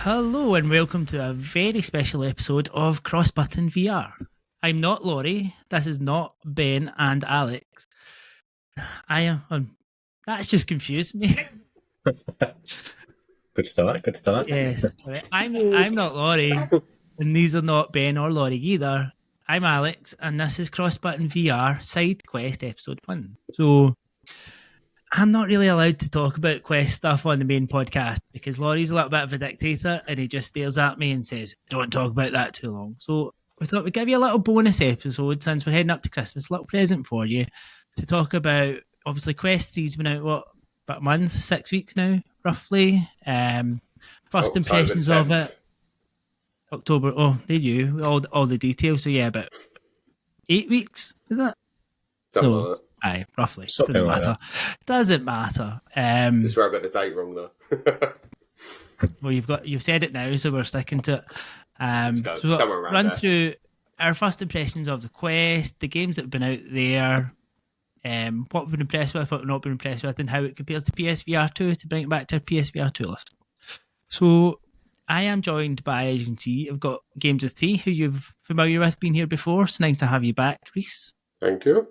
Hello and welcome to a very special episode of Cross Button VR. I'm not Laurie, this is not Ben and Alex. I am... that's just confused me. Good start. Yes, I'm not Laurie, and these are not Ben or Laurie either. I'm Alex, and this is Cross Button VR Side Quest Episode 1. So, I'm not really allowed to talk about Quest stuff on the main podcast because Laurie's a little bit of a dictator and he just stares at me and says, don't talk about that too long. So we thought we'd give you a little bonus episode since we're heading up to Christmas, a little present for you to talk about. Obviously, Quest 3's been out, about a month, 6 weeks now, roughly. First impressions of it. October, there you, all the details. So yeah, about 8 weeks, is that? Something like that. Aye, roughly. Something Doesn't like matter. Doesn't matter. Just where I got the date wrong though. Well, you've said it now, so we're sticking to it. Let's go. So Somewhere around run there. through our first impressions of the Quest, the games that have been out there, what we've been impressed with, what we've not been impressed with, and how it compares to PSVR 2 to bring it back to our PSVR 2 list. So I am joined by, as you can see, I've got Games with T, who you're familiar with, been here before. It's nice to have you back, Reece. Thank you.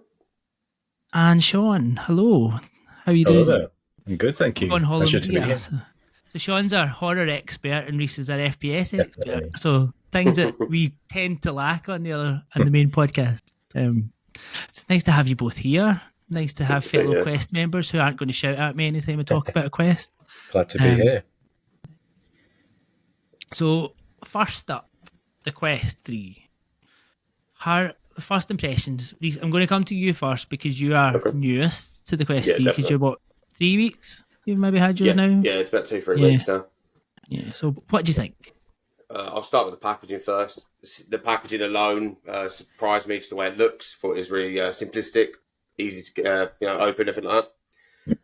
And Sean, hello. How are you Hello doing? there. I'm good, thank you. On Pleasure to be Holland, here. So Sean's our horror expert and Reece is our FPS expert. So things that we tend to lack on the main podcast. It's nice to have you both here. Nice to have fellow Quest members who aren't going to shout at me anytime I talk about a Quest. Glad to be here. So first up, the Quest 3. Her first impressions. Reece, I'm going to come to you first because you are newest to the Quest 3 because you're 3 weeks? You've maybe had yours now? Yeah, it's about 2-3 weeks now. Yeah, so what do you think? I'll start with the packaging first. The packaging alone surprised me just the way it looks. Thought it was really simplistic, easy to get, open, everything like that.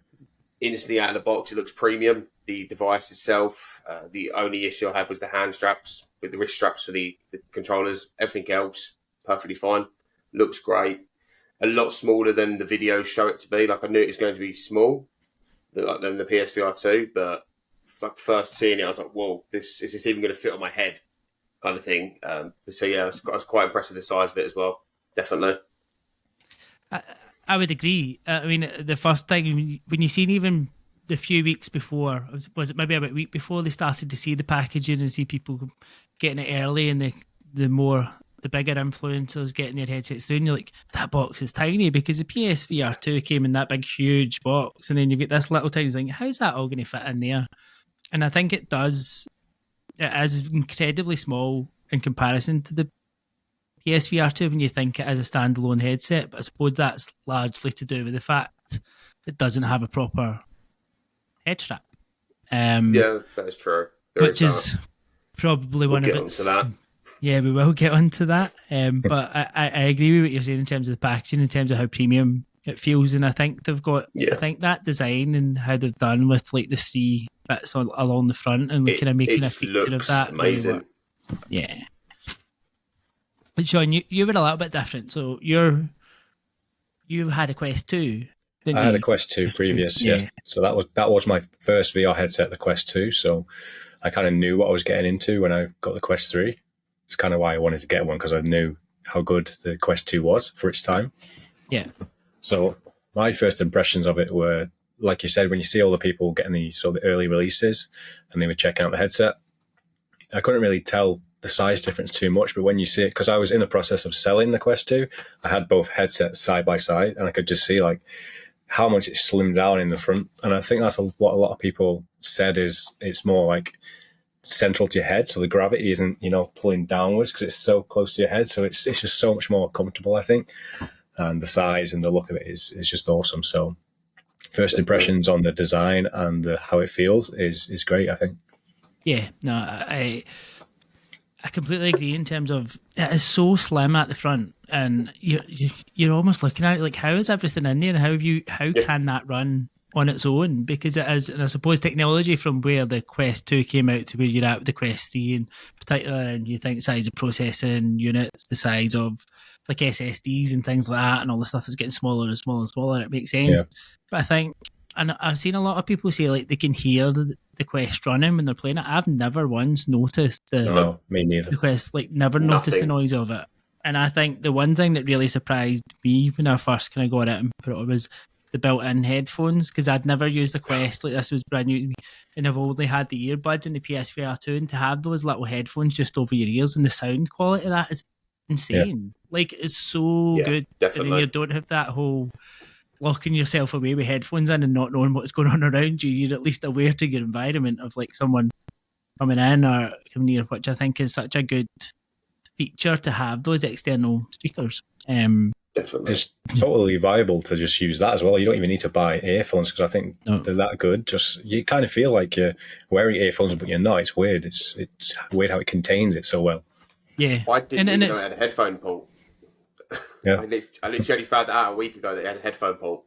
Instantly out of the box, it looks premium. The device itself, the only issue I had was the hand straps, with the wrist straps for the controllers. Everything else, perfectly fine. Looks great. A lot smaller than the videos show it to be. Like I knew it was going to be small, than the PSVR 2, but like first seeing it, I was like, "Whoa, is this even going to fit on my head?" kind of thing. So yeah, I was quite impressed with the size of it as well. Definitely. I would agree. I mean, the first thing when you seen even the few weeks before, was it maybe about a week before they started to see the packaging and see people getting it early and the bigger influencers getting their headsets through, and you're like, that box is tiny because the PSVR 2 came in that big, huge box, and then you get this little tiny thing. How's that all going to fit in there? And I think it does. It is incredibly small in comparison to the PSVR 2 when you think it as a standalone headset, but I suppose that's largely to do with the fact it doesn't have a proper head strap. Yeah, that is true. Which is probably one of its... That. Yeah, we will get onto that. But I agree with what you're saying in terms of the packaging, in terms of how premium it feels, and I think they've got, I think that design and how they've done with like the 3 bits along the front and kind of making a feature of that. Amazing. Yeah. But Sean, you were a little bit different. So you had a Quest 2. I had a Quest 2 previous, yeah. So that was my first VR headset, the Quest 2. So I kind of knew what I was getting into when I got the Quest 3. It's kind of why I wanted to get one, because I knew how good the Quest 2 was for its time. Yeah. So my first impressions of it were, like you said, when you see all the people getting the early releases and they were checking out the headset, I couldn't really tell the size difference too much, but when you see it, because I was in the process of selling the Quest 2, I had both headsets side by side, and I could just see like how much it slimmed down in the front. And I think that's what a lot of people said, is it's more like central to your head, so the gravity isn't pulling downwards because it's so close to your head, so it's just so much more comfortable, I think. And the size and the look of it is just awesome. So first impressions on the design and how it feels is great, I think. Yeah, no, I completely agree in terms of it is so slim at the front, and you're almost looking at it like, how is everything in there, and how can that run on its own? Because it is, and I suppose technology from where the Quest 2 came out to where you're at with the Quest 3 in particular, and you think the size of processing units, the size of like SSDs and things like that, and all the stuff is getting smaller and smaller and smaller, and it makes sense. Yeah. But I think and I've seen a lot of people say like they can hear the Quest running when they're playing it. I've never once noticed No, me neither. the Quest, like never noticed the noise of it. And I think the one thing that really surprised me when I first kind of got it and put it on was the built-in headphones, because I'd never used the Quest. Like, this was brand new to me, and I've only had the earbuds in the PSVR 2, and to have those little headphones just over your ears, and the sound quality of that is insane. Like, it's so good. Definitely. And then you don't have that whole locking yourself away with headphones in and not knowing what's going on around you. You're at least aware to your environment of like someone coming in or coming near, which I think is such a good feature to have those external speakers. Definitely. It's totally viable to just use that as well. You don't even need to buy earphones, because I think they're that good. Just, you kind of feel like you're wearing earphones, but you're not. It's weird. It's weird how it contains it so well. Yeah. I didn't even know it had a headphone port. Yeah. I literally only found that out a week ago that it had a headphone port.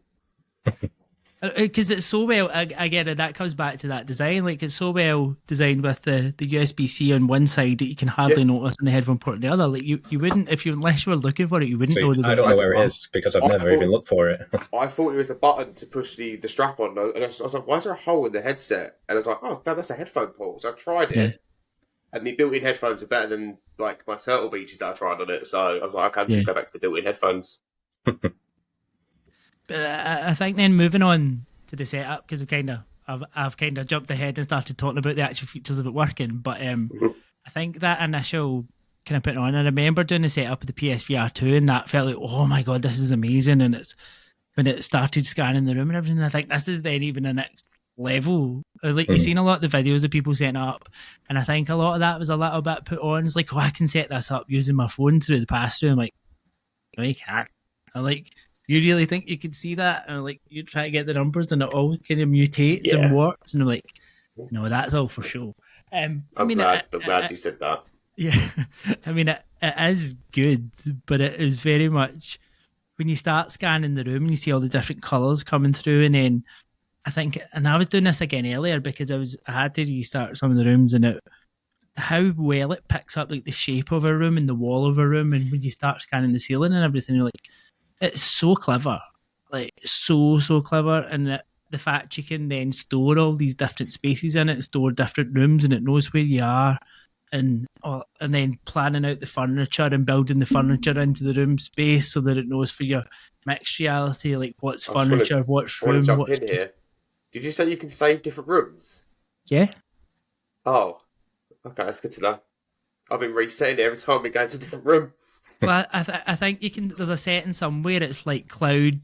Because it's so well, I get it, that comes back to that design. Like, it's so well designed with the USB-C on one side that you can hardly notice on the headphone port on the other. Like, you wouldn't, unless you were looking for it, you wouldn't know. I don't know where it is, because I've never even looked for it. I thought it was the button to push the strap on, and I was like, why is there a hole in the headset? And I was like, oh, no, that's a headphone port. So I tried it, and the built-in headphones are better than like my Turtle Beaches that I tried on it. So I was like, okay, I'm just go back to the built-in headphones. But I think then moving on to the setup, because I've kind of jumped ahead and started talking about the actual features of it working. But I think that initial kind of putting on, I remember doing the setup of the PSVR 2, and that felt like, oh my god, this is amazing. And it's when it started scanning the room and everything, I think this is then even the next level. Like, you've seen a lot of the videos of people setting up, and I think a lot of that was a little bit put on. It's like, oh, I can set this up using my phone through the pass-through. I'm like, no, you can't. I'm like, you really think you could see that? And like, you try to get the numbers and it all kind of mutates and warps, and I'm like, no, that's all for show. I'm glad you said that. Yeah, I mean, it is good, but it is very much when you start scanning the room and you see all the different colours coming through, and then I think, and I was doing this again earlier because I had to restart some of the rooms, and how well it picks up like the shape of a room and the wall of a room, and when you start scanning the ceiling and everything, you're like, it's so clever, like so clever. And the fact you can then store all these different spaces in it, store different rooms, and it knows where you are, and then planning out the furniture and building the furniture into the room space so that it knows for your mixed reality, like what's furniture, what's room, what's in here. Did you say you can save different rooms? Yeah. Oh, okay, that's good to know. I've been resetting it every time we go to a different room. Well, I think you can. There's a setting somewhere. It's like cloud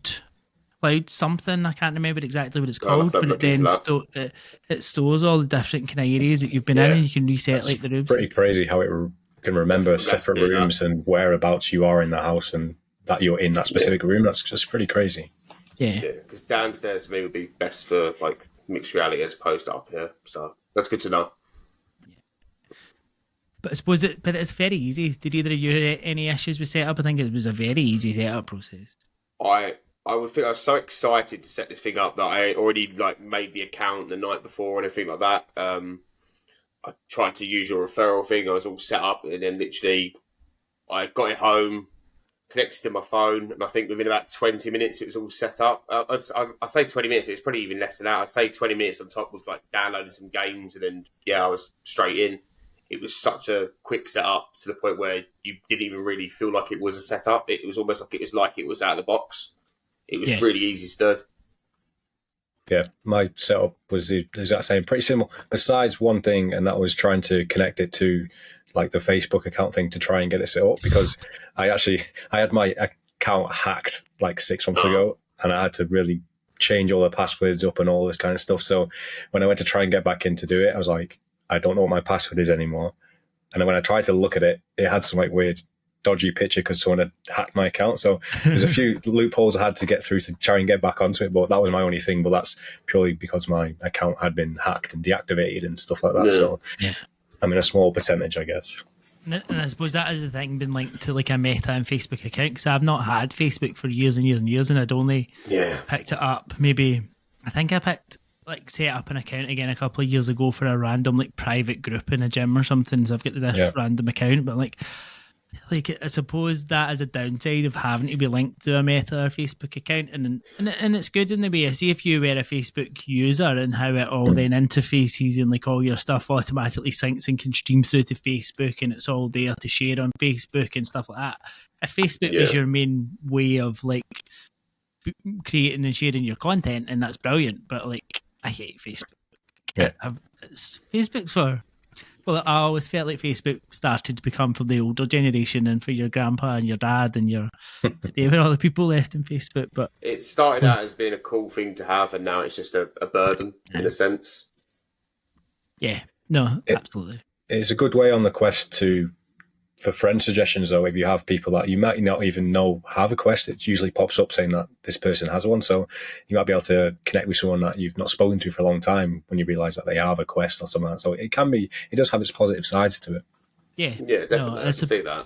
something. I can't remember exactly what it's called, but it then it stores all the different kind of areas that you've been in, and you can reset like the rooms. Pretty crazy how it can remember separate rooms and whereabouts you are in the house, and that you're in that specific room. That's just pretty crazy. Yeah, because downstairs to me would be best for like mixed reality as opposed to up here. So that's good to know. But I suppose it's very easy. Did either of you have any issues with setup? I think it was a very easy setup process. I would think I was so excited to set this thing up that I already like made the account the night before and everything like that. I tried to use your referral thing. I was all set up, and then literally I got it home, connected to my phone, and I think within about 20 minutes it was all set up. I'd say 20 minutes, but it's probably even less than that. I'd say 20 minutes on top of like downloading some games, and then I was straight in. It was such a quick setup to the point where you didn't even really feel like it was a setup. It was almost like it was out of the box. It was really easy to do. Yeah, my setup was the exact same, pretty similar. Besides one thing, and that was trying to connect it to like the Facebook account thing to try and get it set up, because I had my account hacked like 6 months ago, and I had to really change all the passwords up and all this kind of stuff. So when I went to try and get back in to do it, I was like, I don't know what my password is anymore. And then when I tried to look at it, it had some like weird dodgy picture because someone had hacked my account. So there's a few loopholes I had to get through to try and get back onto it, but that was my only thing. But that's purely because my account had been hacked and deactivated and stuff like that. Yeah. So I'm in a small percentage, I guess. And I suppose that is the thing, been linked to like a Meta and Facebook account, because I've not had Facebook for years and years and years, and I'd only picked it up set up an account again a couple of years ago for a random like private group in a gym or something. So I've got this random account, but like like I suppose that is a downside of having to be linked to a Meta or Facebook account, and it's good in the way. I see if you were a Facebook user and how it all then interfaces and like all your stuff automatically syncs and can stream through to Facebook, and it's all there to share on Facebook and stuff like that. If Facebook is your main way of like creating and sharing your content, and that's brilliant. But like, I hate Facebook. Facebook's for. Well, I always felt like Facebook started to become for the older generation and for your grandpa and your dad and they were all the people left in Facebook. But it started out as being a cool thing to have, and now it's just a burden in a sense. Yeah, no, absolutely. It's a good way on the Quest for friend suggestions, though. If you have people that you might not even know have a Quest, it usually pops up saying that this person has one. So you might be able to connect with someone that you've not spoken to for a long time when you realise that they have a Quest or something like that. So it does have its positive sides to it. Yeah, definitely. No, I can see that.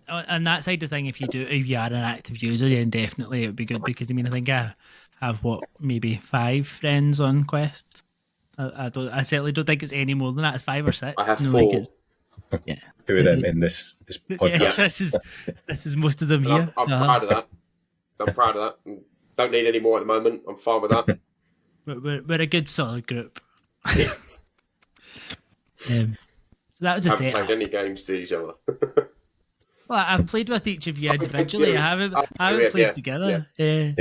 And that side of thing, if you are an active user, then definitely it would be good, because I think I have maybe 5 friends on Quest. I certainly don't think it's any more than that. It's 5 or 6. I have 4. Yeah, 2 of them in this podcast. Yeah, this is most of them here. I'm proud of that. Don't need any more at the moment. I'm fine with that. We're a good solid group. Yeah. So that was a haven't setup. played any games to each other. Well, I've played with each of you individually. I haven't played together. Yeah.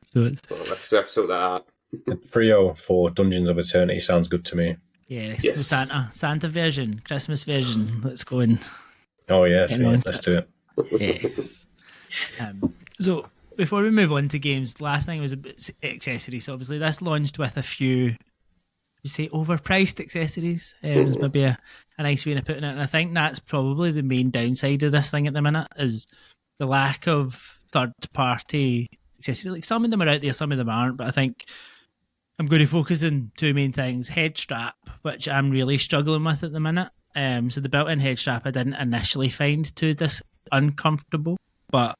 So it's... Well, let's have to sort that out. The Prio for Dungeons of Eternity sounds good to me. Yes. Santa version, Christmas version. Let's go in. Oh yes, let's do it. Yes. So before we move on to games, last thing was about accessories. So obviously this launched with a few, we say, overpriced accessories. It was maybe a nice way of putting it. And I think that's probably the main downside of this thing at the minute, is the lack of third-party accessories. Like, some of them are out there, some of them aren't. But I think I'm going to focus on 2 main things. Head strap, which I'm really struggling with at the minute. So the built-in head strap I didn't initially find too uncomfortable, but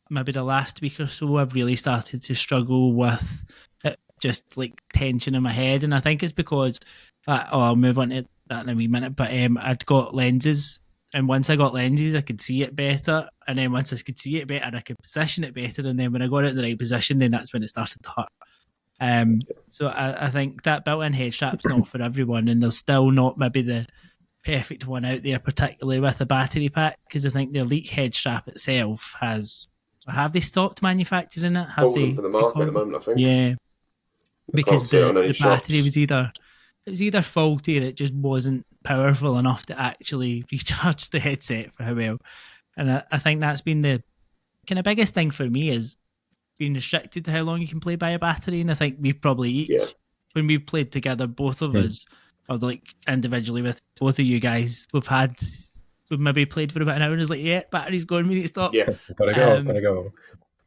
maybe the last week or so I've really started to struggle with it, just like tension in my head. And I think it's because, I'll move on to that in a wee minute, but I'd got lenses, and once I got lenses I could see it better, and then once I could see it better I could position it better, and then when I got it in the right position, then that's when it started to hurt. So I think that built-in head strap's not for everyone, and there's still not maybe the perfect one out there, particularly with a battery pack, because I think the Elite head strap itself have they stopped manufacturing it? Have they for the market at the moment, I think. Yeah, because the battery was either faulty or it just wasn't powerful enough to actually recharge the headset for how well. And I think that's been the kind of biggest thing for me, is being restricted to how long you can play by a battery. And I think we've probably each, when we've played together, both of us, or like individually with both of you guys, we've maybe played for about an hour and it's like, battery's going, we need to stop. Yeah, gotta go.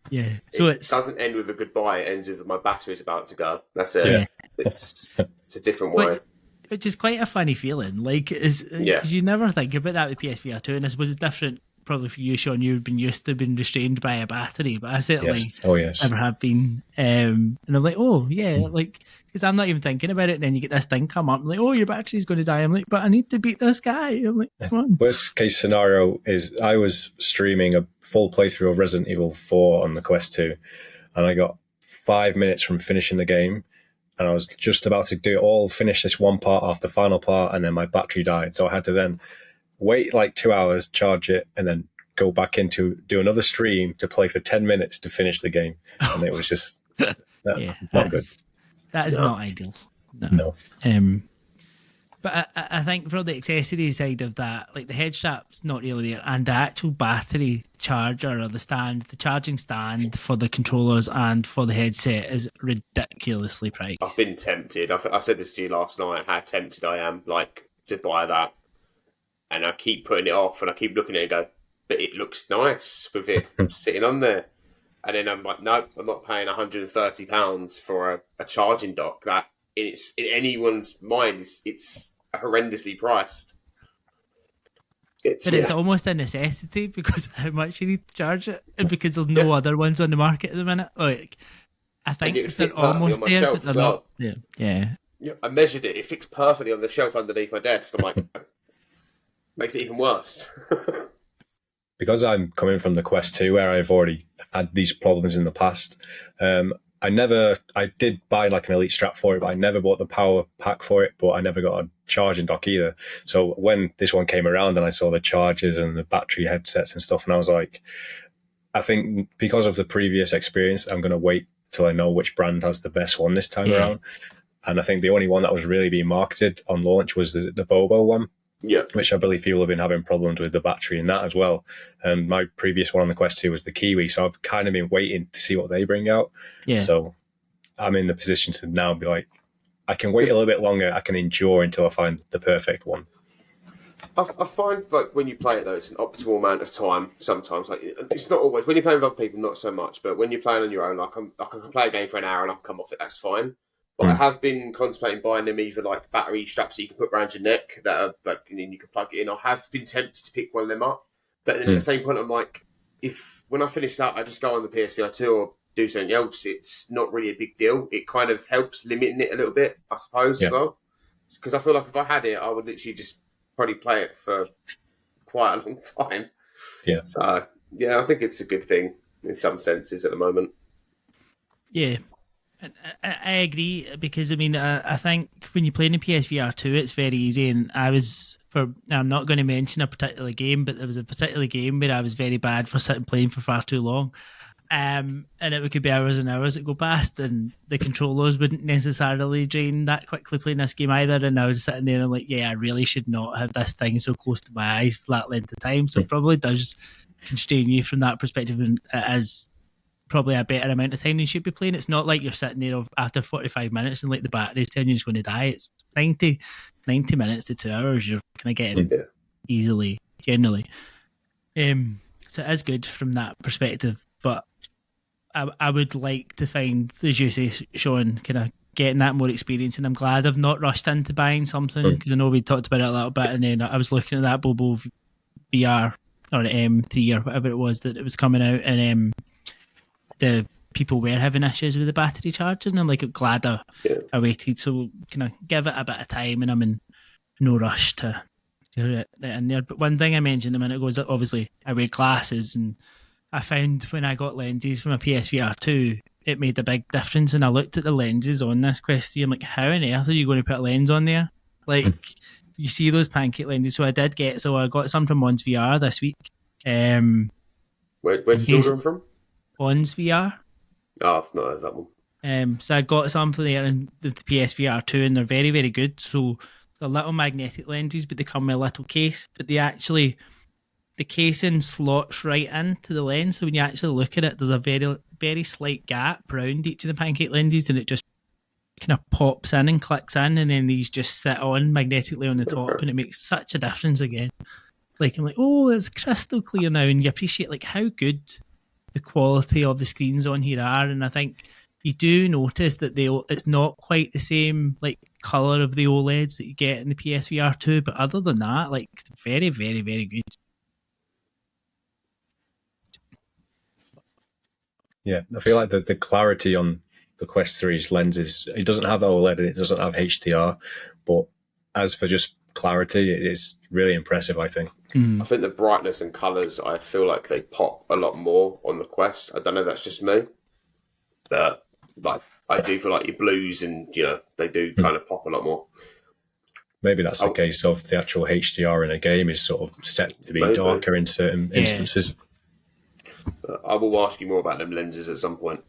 Yeah, so it doesn't end with a goodbye. It ends with my battery's about to go. That's it. Yeah. It's a different way. Which is quite a funny feeling. Like, because you never think about that with PSVR 2, and I suppose it's different probably for you, Sean. You've been used to being restrained by a battery, but I certainly never have been. And I'm like, because I'm not even thinking about it, and then you get this thing come up, like, oh, your battery's going to die. I'm like, but I need to beat this guy. I'm like, come on. Worst case scenario is I was streaming a full playthrough of Resident Evil 4 on the Quest 2, and I got 5 minutes from finishing the game, and I was just about to finish this one part off the final part, and then my battery died. So I had to then wait like 2 hours, charge it, and then go back into do another stream to play for 10 minutes to finish the game. And it was just not good. That is not ideal. No. But I think for the accessory side of that, like the head strap's not really there, and the actual battery charger or the charging stand for the controllers and for the headset is ridiculously priced. I've been tempted. I said this to you last night, how tempted I am, like, to buy that. And I keep putting it off, and I keep looking at it and go, but it looks nice with it sitting on there. And then I'm like, no, I'm not paying £130 for a charging dock. That in anyone's mind, it's horrendously priced. It's almost a necessity because of how much you need to charge it, and because there's no other ones on the market at the minute. Like, I think they're almost there, but they're not. Yeah. I measured it. It fits perfectly on the shelf underneath my desk. I'm like, makes it even worse. Because I'm coming from the Quest 2 where I've already had these problems in the past, I did buy like an Elite strap for it, but I never bought the power pack for it, but I never got a charging dock either. So when this one came around and I saw the chargers and the battery headsets and stuff, and I was like, I think because of the previous experience, I'm going to wait till I know which brand has the best one this time around. And I think the only one that was really being marketed on launch was the Bobo one. Yeah, which I believe people have been having problems with the battery in that as well. And my previous one on the Quest 2 was the Kiwi, so I've kind of been waiting to see what they bring out. Yeah. So I'm in the position to now be like, I can wait a little bit longer, I can endure until I find the perfect one. I find like when you play it though, it's an optimal amount of time. Sometimes, like it's not always when you're playing with other people, not so much. But when you're playing on your own, like I can play a game for an hour and I can come off it. That's fine. But I have been contemplating buying them either like battery straps that you can put around your neck that are like, and then you can plug it in. I have been tempted to pick one of them up, but then at the same point, I'm like, when I finish that, I just go on the PSVR 2 or do something else. It's not really a big deal. It kind of helps limiting it a little bit, I suppose, as well. Because I feel like if I had it, I would literally just probably play it for quite a long time. Yeah. So yeah, I think it's a good thing in some senses at the moment. Yeah. I agree, because I think when you play in the PSVR 2, it's very easy. And I'm not going to mention a particular game, but there was a particular game where I was very bad for sitting playing for far too long. And it could be hours and hours that go past, and the controllers wouldn't necessarily drain that quickly playing this game either. And I was sitting there and I'm like, I really should not have this thing so close to my eyes for that length of time. So it probably does constrain you from that perspective, and it is probably a better amount of time you should be playing. It's not like you're sitting there after 45 minutes and like the battery's telling you it's going to die. It's 90 minutes to 2 hours you're kind of getting easily, generally. So it is good from that perspective, but I would like to find, as you say, Sean, kind of getting that more experience, and I'm glad I've not rushed into buying something, because I know we talked about it a little bit, and then I was looking at that Bobo VR or M3 or whatever it was that it was coming out, and the people were having issues with the battery charging. I'm like, glad I waited. So can I give it a bit of time, and I'm in no rush to get it in there. But one thing I mentioned a minute ago is that obviously I wear glasses, and I found when I got lenses from a PSVR 2, it made a big difference. And I looked at the lenses on this Quest 3, I'm like, how on earth are you going to put a lens on there? Like, you see those pancake lenses. So I got some from Ons VR this week. Where did you order them from? Ons VR. Oh, I've not heard that one. So I got some from there in the PSVR 2, and they're very, very good. So they're little magnetic lenses, but they come with a little case. But the casing slots right into the lens. So when you actually look at it, there's a very, very slight gap around each of the pancake lenses, and it just kind of pops in and clicks in, and then these just sit on magnetically on the top, and it makes such a difference again. Like, I'm like, oh, it's crystal clear now, and you appreciate like how good the quality of the screens on here are. And I think you do notice that it's not quite the same like colour of the OLEDs that you get in the PSVR 2, but other than that, like, very, very, very good. Yeah, I feel like the clarity on the Quest 3's lenses, it doesn't have OLED and it doesn't have HDR, but as for just clarity, it is really impressive, I think. I think the brightness and colours, I feel like they pop a lot more on the Quest. I don't know if that's just me, but like I do feel like your blues and, they do kind of pop a lot more. Maybe that's the case of the actual HDR in a game is sort of set to be darker in certain instances. I will ask you more about them lenses at some point.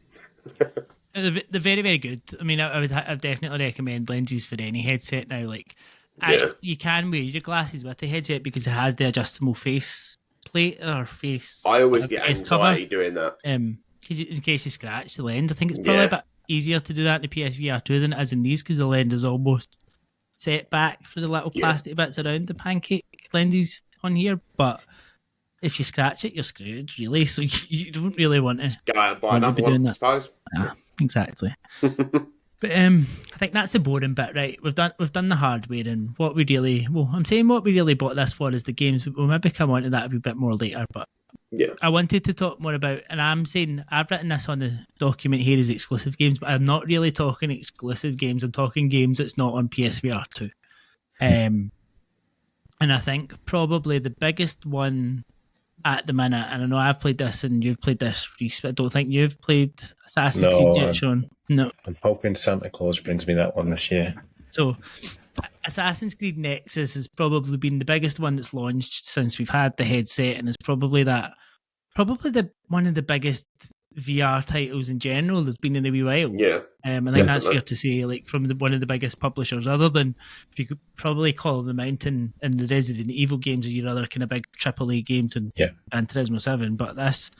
They're very, very good. I mean, I'd definitely recommend lenses for any headset now. Like, you can wear your glasses with the headset because it has the adjustable face plate or face. I always get anxiety doing that. In case you scratch the lens, I think it's probably a bit easier to do that in the PSVR 2 than it is in these, because the lens is almost set back for the little plastic bits around the pancake lenses on here. But if you scratch it, you're screwed, really. So you don't really want to go out and buy another one, I suppose. Yeah, exactly. But I think that's the boring bit, right? We've done the hardware, and what we really bought this for is the games. We'll maybe come on to that a wee bit more later. But I wanted to talk more about, and I'm saying I've written this on the document here as exclusive games, but I'm not really talking exclusive games. I'm talking games that's not on PSVR 2. And And I think probably the biggest one at the minute, and I know I've played this and you've played this, Reece, but I don't think you've played Assassin's Creed yet, Sean. No. I'm hoping Santa Claus brings me that one this year. So Assassin's Creed Nexus has probably been the biggest one that's launched since we've had the headset, and is probably one of the biggest VR titles in general that's been in a wee while. Yeah, I think that's fair to say, like from one of the biggest publishers, other than if you could probably call the Mountain and the Resident Evil games are your other kind of big AAA games, and Turismo 7. But this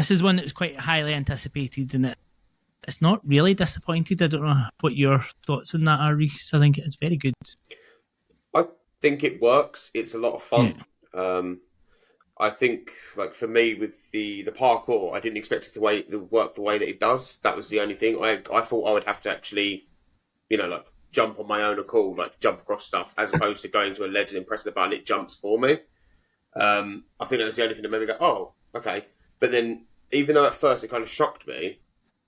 is one that's quite highly anticipated, and it's not really disappointed. I don't know what your thoughts on that are, Reece. I think it's very good. I think it works. It's a lot of fun. Yeah. I think, like for me, with the parkour, I didn't expect it to work the way that it does. That was the only thing. I thought I would have to actually, like jump on my own accord, like jump across stuff, as opposed to going to a ledge and pressing the button, it jumps for me. I think that was the only thing that made me go, oh, okay. But then, even though at first it kind of shocked me,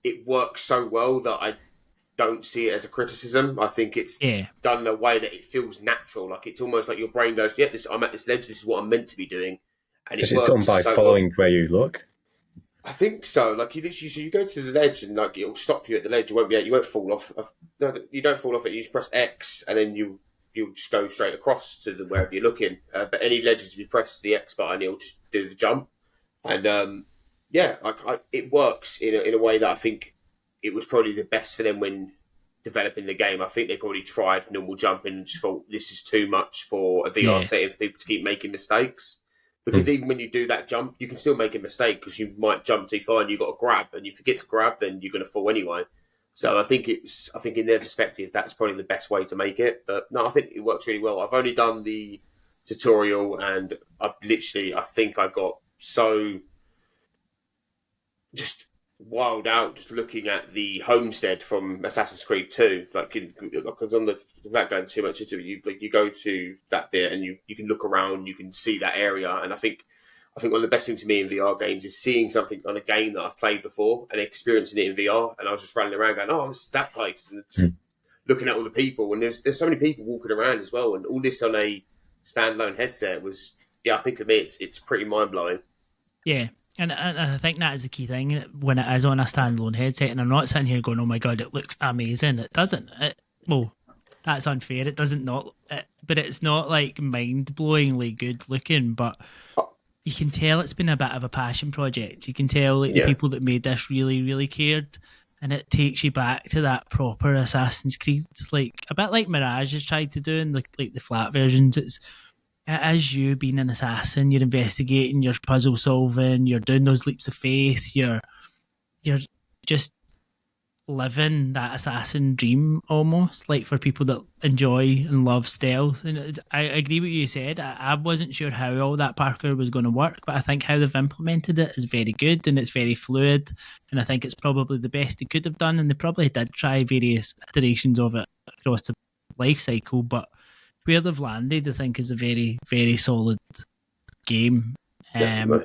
it works so well that I don't see it as a criticism. I think it's done in a way that it feels natural. Like it's almost like your brain goes, yeah, I'm at this ledge, this is what I'm meant to be doing. And is it done by following where you look? I think so. Like you go to the ledge and like it'll stop you at the ledge. You won't fall off. No, you don't fall off it. You just press X and then you'll just go straight across to wherever you're looking. But any ledges, if you press the X button, it'll just do the jump. And it works in a way that I think it was probably the best for them when developing the game. I think they probably tried normal jumping and just thought this is too much for a VR setting for people to keep making mistakes. Because even when you do that jump, you can still make a mistake because you might jump too far and you've got to grab, and you forget to grab, then you're going to fall anyway. So I think in their perspective, that's probably the best way to make it. But no, I think it works really well. I've only done the tutorial, and I think I got so just wild out just looking at the homestead from Assassin's Creed 2. Because without going too much into it, you go to that bit and you can look around, you can see that area, and I think one of the best things to me in VR games is seeing something on a game that I've played before and experiencing it in VR. And I was just running around going, "Oh, this is that place," and just looking at all the people, and there's so many people walking around as well, and all this on a standalone headset was, I think to me it's pretty mind blowing. Yeah. And I think that is the key thing when it is on a standalone headset. And I'm not sitting here going, oh my God, it looks amazing. It doesn't. Well, that's unfair. It doesn't but it's not like mind-blowingly good looking. But you can tell it's been a bit of a passion project. You can tell the people that made this really, really cared. And it takes you back to that proper Assassin's Creed, like a bit like Mirage has tried to do in like the flat versions. It is you being an assassin. You're investigating, you're puzzle solving, you're doing those leaps of faith, you're just living that assassin dream almost, like for people that enjoy and love stealth. And I agree with what you said. I wasn't sure how all that parkour was going to work, but I think how they've implemented it is very good and it's very fluid, and I think it's probably the best they could have done, and they probably did try various iterations of it across the life cycle, but where they've landed, I think, is a very, very solid game. And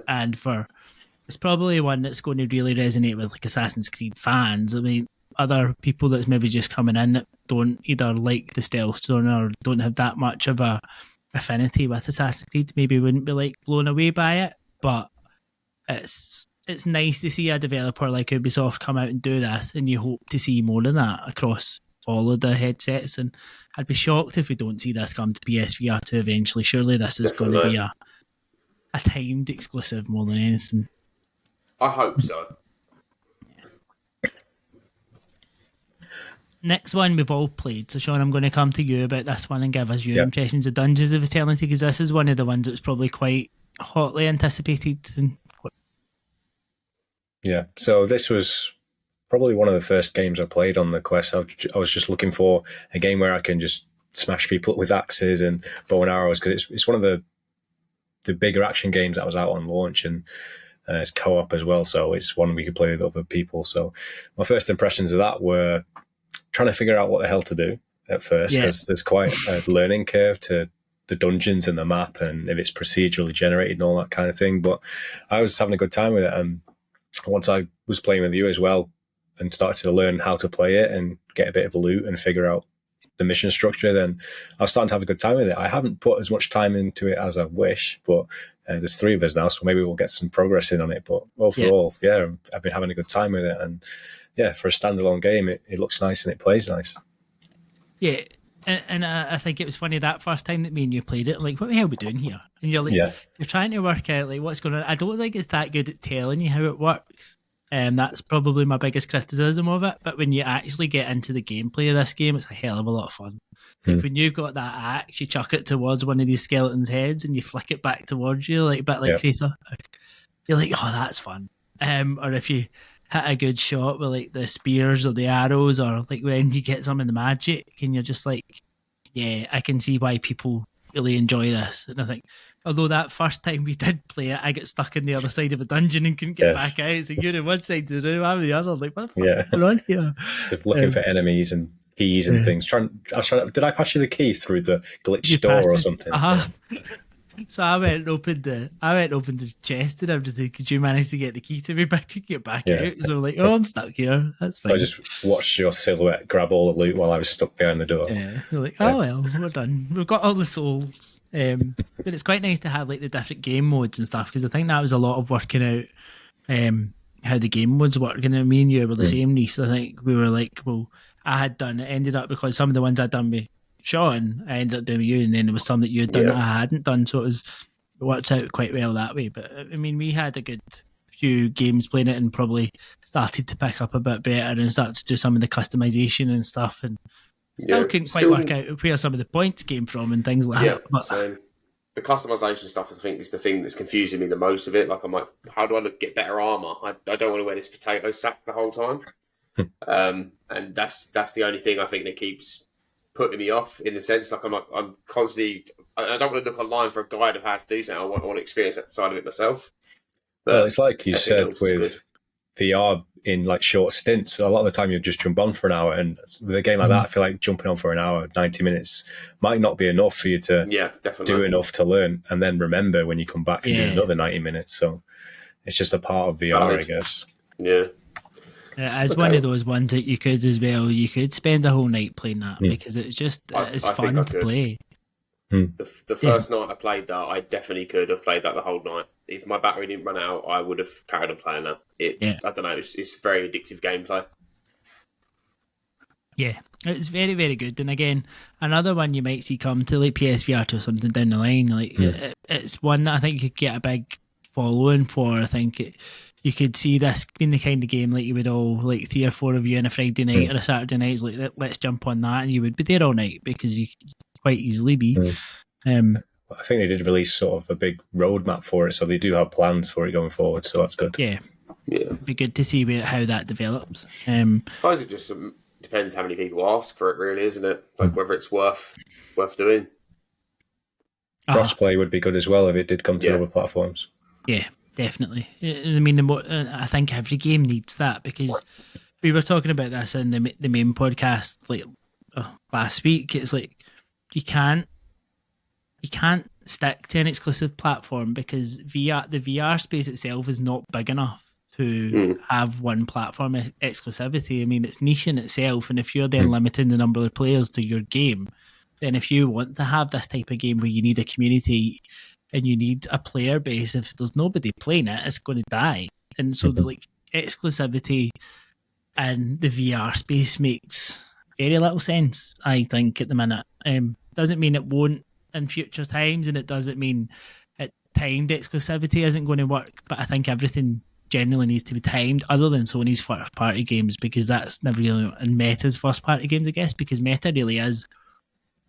it's probably one that's going to really resonate with like Assassin's Creed fans. I mean, other people that's maybe just coming in that don't either like the stealth zone or don't have that much of a affinity with Assassin's Creed maybe wouldn't be like blown away by it. But it's nice to see a developer like Ubisoft come out and do this, and you hope to see more of that across all of the headsets. And I'd be shocked if we don't see this come to PSVR 2 eventually. Surely this is going to be a timed exclusive more than anything. I hope so. Next one we've all played. So Sean, I'm going to come to you about this one and give us your impressions of Dungeons of Eternity, because this is one of the ones that's probably quite hotly anticipated. Yeah, so this was probably one of the first games I played on the Quest. I was just looking for a game where I can just smash people up with axes and bow and arrows, because it's one of the bigger action games that was out on launch, and it's co-op as well, so it's one we could play with other people. So my first impressions of that were trying to figure out what the hell to do at first, because there's quite a learning curve to the dungeons and the map, and if it's procedurally generated and all that kind of thing. But I was having a good time with it, and once I was playing with you as well and started to learn how to play it and get a bit of loot and figure out the mission structure, then I was starting to have a good time with it. I haven't put as much time into it as I wish, but there's 3 of us now, so maybe we'll get some progress in on it. But overall, I've been having a good time with it. And for a standalone game, it looks nice and it plays nice. Yeah. And I think it was funny that first time that me and you played it, like, what the hell are we doing here? And you're like, you're trying to work out like what's going on. I don't think it's that good at telling you how it works. That's probably my biggest criticism of it. But when you actually get into the gameplay of this game, it's a hell of a lot of fun. Like when you've got that axe, you chuck it towards one of these skeletons' heads and you flick it back towards you, like a bit like Kratos. You're like, oh, that's fun. Or if you hit a good shot with like the spears or the arrows, or like when you get some of the magic and you're just like, yeah, I can see why people really enjoy this. And I think, although that first time we did play it, I got stuck in the other side of a dungeon and couldn't get back out. So you're on one side of the room, I'm the other. Like, what the fuck is going on here? Just looking for enemies and keys and things. Did I pass you the key through the glitch door or something? So I went and opened the chest and everything because you managed to get the key to me, but I could get back out. So I'm like, I'm stuck here. That's fine. I just watched your silhouette grab all the loot while I was stuck behind the door. Yeah, you're like, well, we're done. We've got all the souls. But it's quite nice to have like the different game modes and stuff, because I think that was a lot of working out how the game modes work. And me and you were the same, Reece. I think we were like, well, I had done it. Ended up because some of the ones I'd done with Sean, I ended up doing with you, and then there was some that you'd done that I hadn't done, so it worked out quite well that way. But I mean, we had a good few games playing it and probably started to pick up a bit better and started to do some of the customization and stuff, and still couldn't quite work out where some of the points came from and things like that. But same. The customization stuff, I think, is the thing that's confusing me the most of it. Like, I'm like, how do I get better armor? I don't want to wear this potato sack the whole time. And that's the only thing I think that keeps putting me off, in the sense, like, I'm constantly, I don't want to look online for a guide of how to do something. I want to experience that side of it myself. Well, it's like you said with VR in like short stints. A lot of the time you just jump on for an hour, and with a game like that, I feel like jumping on for an hour, 90 minutes might not be enough for you to do enough to learn and then remember when you come back and do another 90 minutes. So it's just a part of VR, I guess. Yeah. It's one of those ones that you could as well. You could spend a whole night playing that because it's just it's fun to play. The first night I played that, I definitely could have played that the whole night. If my battery didn't run out, I would have carried on playing that. I don't know. It's very addictive gameplay. Yeah, it's very, very good. And again, another one you might see come to like PSVR or something down the line. Like it's one that I think you could get a big following for. I think you could see this being the kind of game like you would all, like 3 or 4 of you on a Friday night or a Saturday night, like let's jump on that, and you would be there all night because you could quite easily be. I think they did release sort of a big roadmap for it, so they do have plans for it going forward, so that's good. Yeah. It'd be good to see how that develops. I suppose it just depends how many people ask for it, really, isn't it? Like whether it's worth doing. Crossplay would be good as well if it did come to other platforms. Yeah. Definitely. I mean, I think every game needs that, because we were talking about this in the main podcast like last week. It's like you can't stick to an exclusive platform because the VR space itself is not big enough to have one platform exclusivity. I mean, it's niche in itself, and if you're then limiting the number of players to your game, then if you want to have this type of game where you need a community and you need a player base, if there's nobody playing it, it's going to die. And so the exclusivity in the VR space makes very little sense, I think, at the minute. Doesn't mean it won't in future times, and it doesn't mean timed exclusivity isn't going to work, but I think everything generally needs to be timed, other than Sony's first party games, because that's never really in Meta's first party games, I guess, because Meta really is.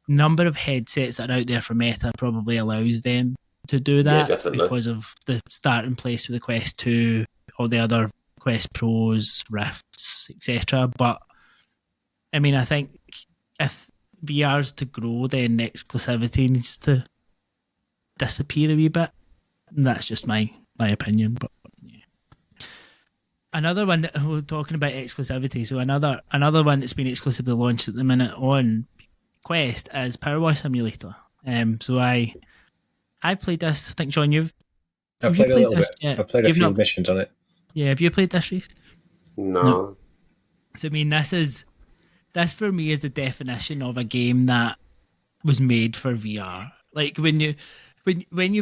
Number of headsets that are out there for Meta probably allows them to do that because of the starting place with the Quest 2, all the other Quest Pros, Rifts, etc. But I mean, I think if VR's to grow, then exclusivity needs to disappear a wee bit. And that's just my opinion. But another one that we're talking about exclusivity. So another one that's been exclusively launched at the minute on Quest is PowerWash Simulator. So I played this. I think, John, I've played a little bit. Yeah. I've played a few missions on it. Yeah, have you played this, Reece? No. So I mean, this this for me is the definition of a game that was made for VR. Like when you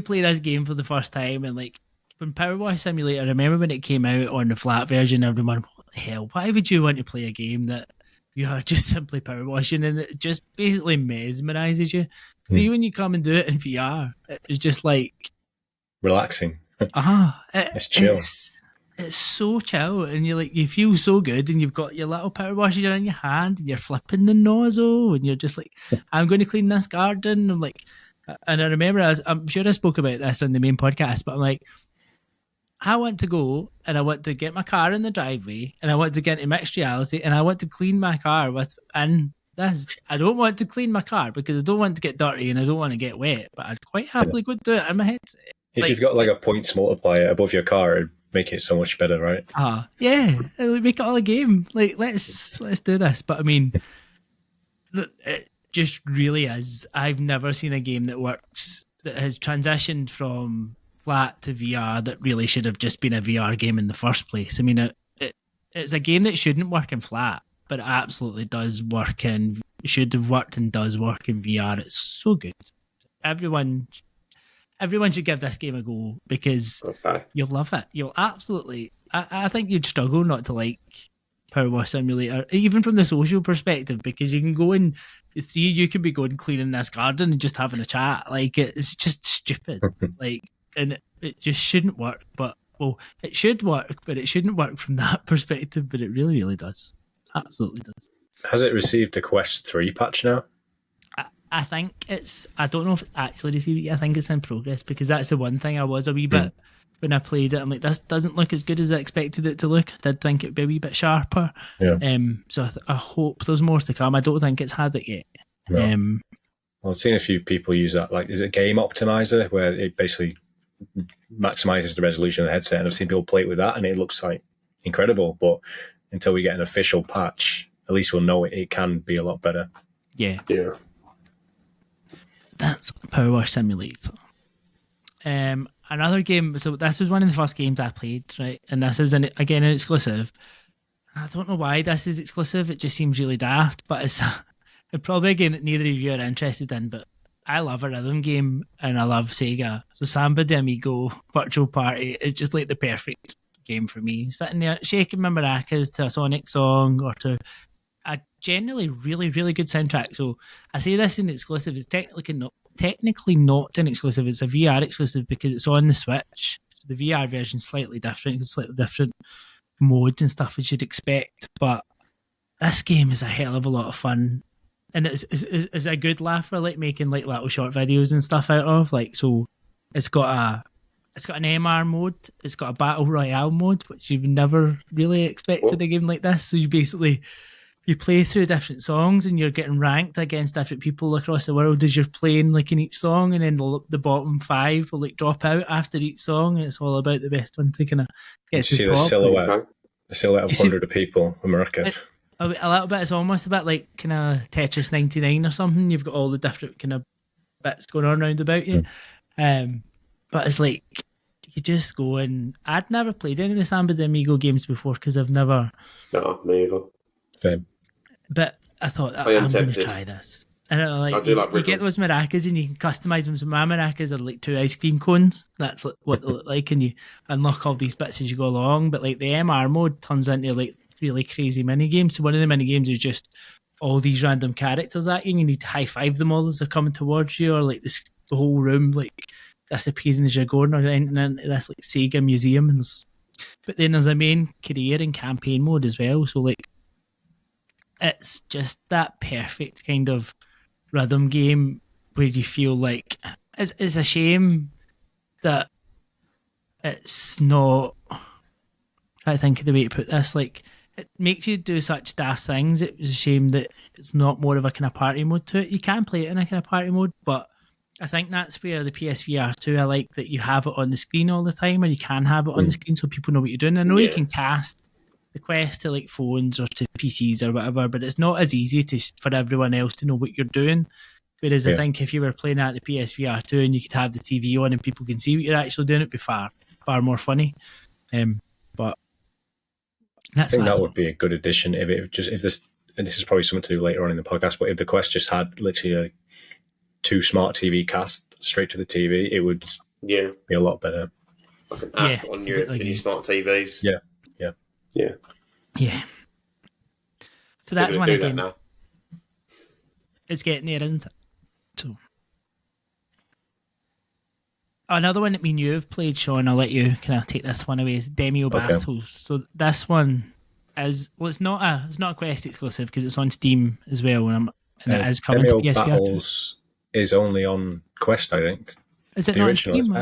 play this game for the first time, and like when PowerWash Simulator, I remember when it came out on the flat version, everyone, what the hell, why would you want to play a game that you are just simply power washing, and it just basically mesmerizes you? See, when you come and do it in VR, it's just like relaxing. It's chill. It's so chill, and you feel so good, and you've got your little power washer in your hand, and you're flipping the nozzle, and you're just like, I'm going to clean this garden. I'm like, and I remember, I'm sure I spoke about this on the main podcast, but I'm like, I want to go and I want to get my car in the driveway and I want to get into mixed reality and I want to clean my car and I don't want to clean my car because I don't want to get dirty and I don't want to get wet, but I'd quite happily go do it in my headset. If you've got like a points multiplier above your car, it'd make it so much better, right? Yeah, it'll make it all a game. Like, let's do this. But I mean, it just really is. I've never seen a game that works, that has transitioned from flat to VR that really should have just been a VR game in the first place. I mean, it's a game that shouldn't work in flat, but it absolutely does work should have worked and does work in VR. It's so good. Everyone should give this game a go because you'll love it. You'll absolutely. I think you'd struggle not to like PowerWash Simulator, even from the social perspective, because you can go in. The three you can be going cleaning this garden and just having a chat. Like, it's just stupid. Like. And it just shouldn't work, it should work, but it shouldn't work from that perspective, but it really, really does. Absolutely does. Has it received a Quest 3 patch now? I think I don't know if it's actually received it. I think it's in progress, because that's the one thing I was a wee bit, when I played it, I'm like, this doesn't look as good as I expected it to look. I did think it'd be a wee bit sharper. Yeah. So I hope there's more to come. I don't think it's had it yet. No. Well, I've seen a few people use that. Like, is it Game Optimizer, where it basically maximizes the resolution of the headset, and I've seen people play it with that and it looks like incredible, but until we get an official patch, at least we'll know it can be a lot better. Yeah. That's PowerWash Simulator. Another game, so this was one of the first games I played, right, and this is again an exclusive. I don't know why this is exclusive, it just seems really daft, but it's probably a game that neither of you are interested in, but I love a rhythm game and I love Sega. So Samba de Amigo Virtual Party is just like the perfect game for me. Sitting there shaking my maracas to a Sonic song or to a generally really, really good soundtrack. So I say this in exclusive. It's technically not an exclusive. It's a VR exclusive because it's on the Switch. So the VR version is slightly different. It's slightly different modes and stuff as you'd expect. But this game is a hell of a lot of fun. And it's a good laugh for like making like little short videos and stuff out of. Like, so it's got an MR mode, it's got a battle royale mode, which you've never really expected a game like this. So you play through different songs and you're getting ranked against different people across the world as you're playing like in each song, and then the bottom 5 will like drop out after each song, and it's all about the best one to kind of get to the top. The silhouette of hundreds of people in maracas. A little bit. It's almost a bit like kind of Tetris 99 or something. You've got all the different kind of bits going on around about you. But it's like you just go and I'd never played any of the Samba de Amigo games before because I've never. No, me either. Same. But I thought I'm going to try this. And I do like you get those maracas and you can customize them. So my maracas are like 2 ice cream cones. That's what they look like, and you unlock all these bits as you go along. But like the MR mode turns into like really crazy mini games. So one of the mini games is just all these random characters at you, and you need to high five them all as they're coming towards you, or like the whole room like disappearing as you're going, or entering into this like Sega museum. But then there's a main career and campaign mode as well. So like it's just that perfect kind of rhythm game where you feel like it's a shame that it's not. Try to think of the way to put this. Like, it makes you do such daft things. It was a shame that it's not more of a kind of party mode to it. You can play it in a kind of party mode, but I think that's where the PSVR 2, I like that you have it on the screen all the time, or you can have it on the screen so people know what you're doing. I know you can cast the Quest to like phones or to PCs or whatever, but it's not as easy for everyone else to know what you're doing. Whereas I think if you were playing at the PSVR 2 and you could have the TV on and people can see what you're actually doing, it'd be far more funny. But I think that would be a good addition if and this is probably something to do later on in the podcast, but if the Quest just had literally a 2 smart TV cast straight to the TV, it would be a lot better. Like an app on your smart TVs. Yeah. So that's one again. That it's getting there, isn't it? So another one that me and you have played, Sean, I'll let you kind of take this one away, is Demeo Battles. So this one is, well, it's not a Quest exclusive because it's on Steam as well, and it is coming to PSVR. Battles is only on Quest, I think. Is it not on Steam?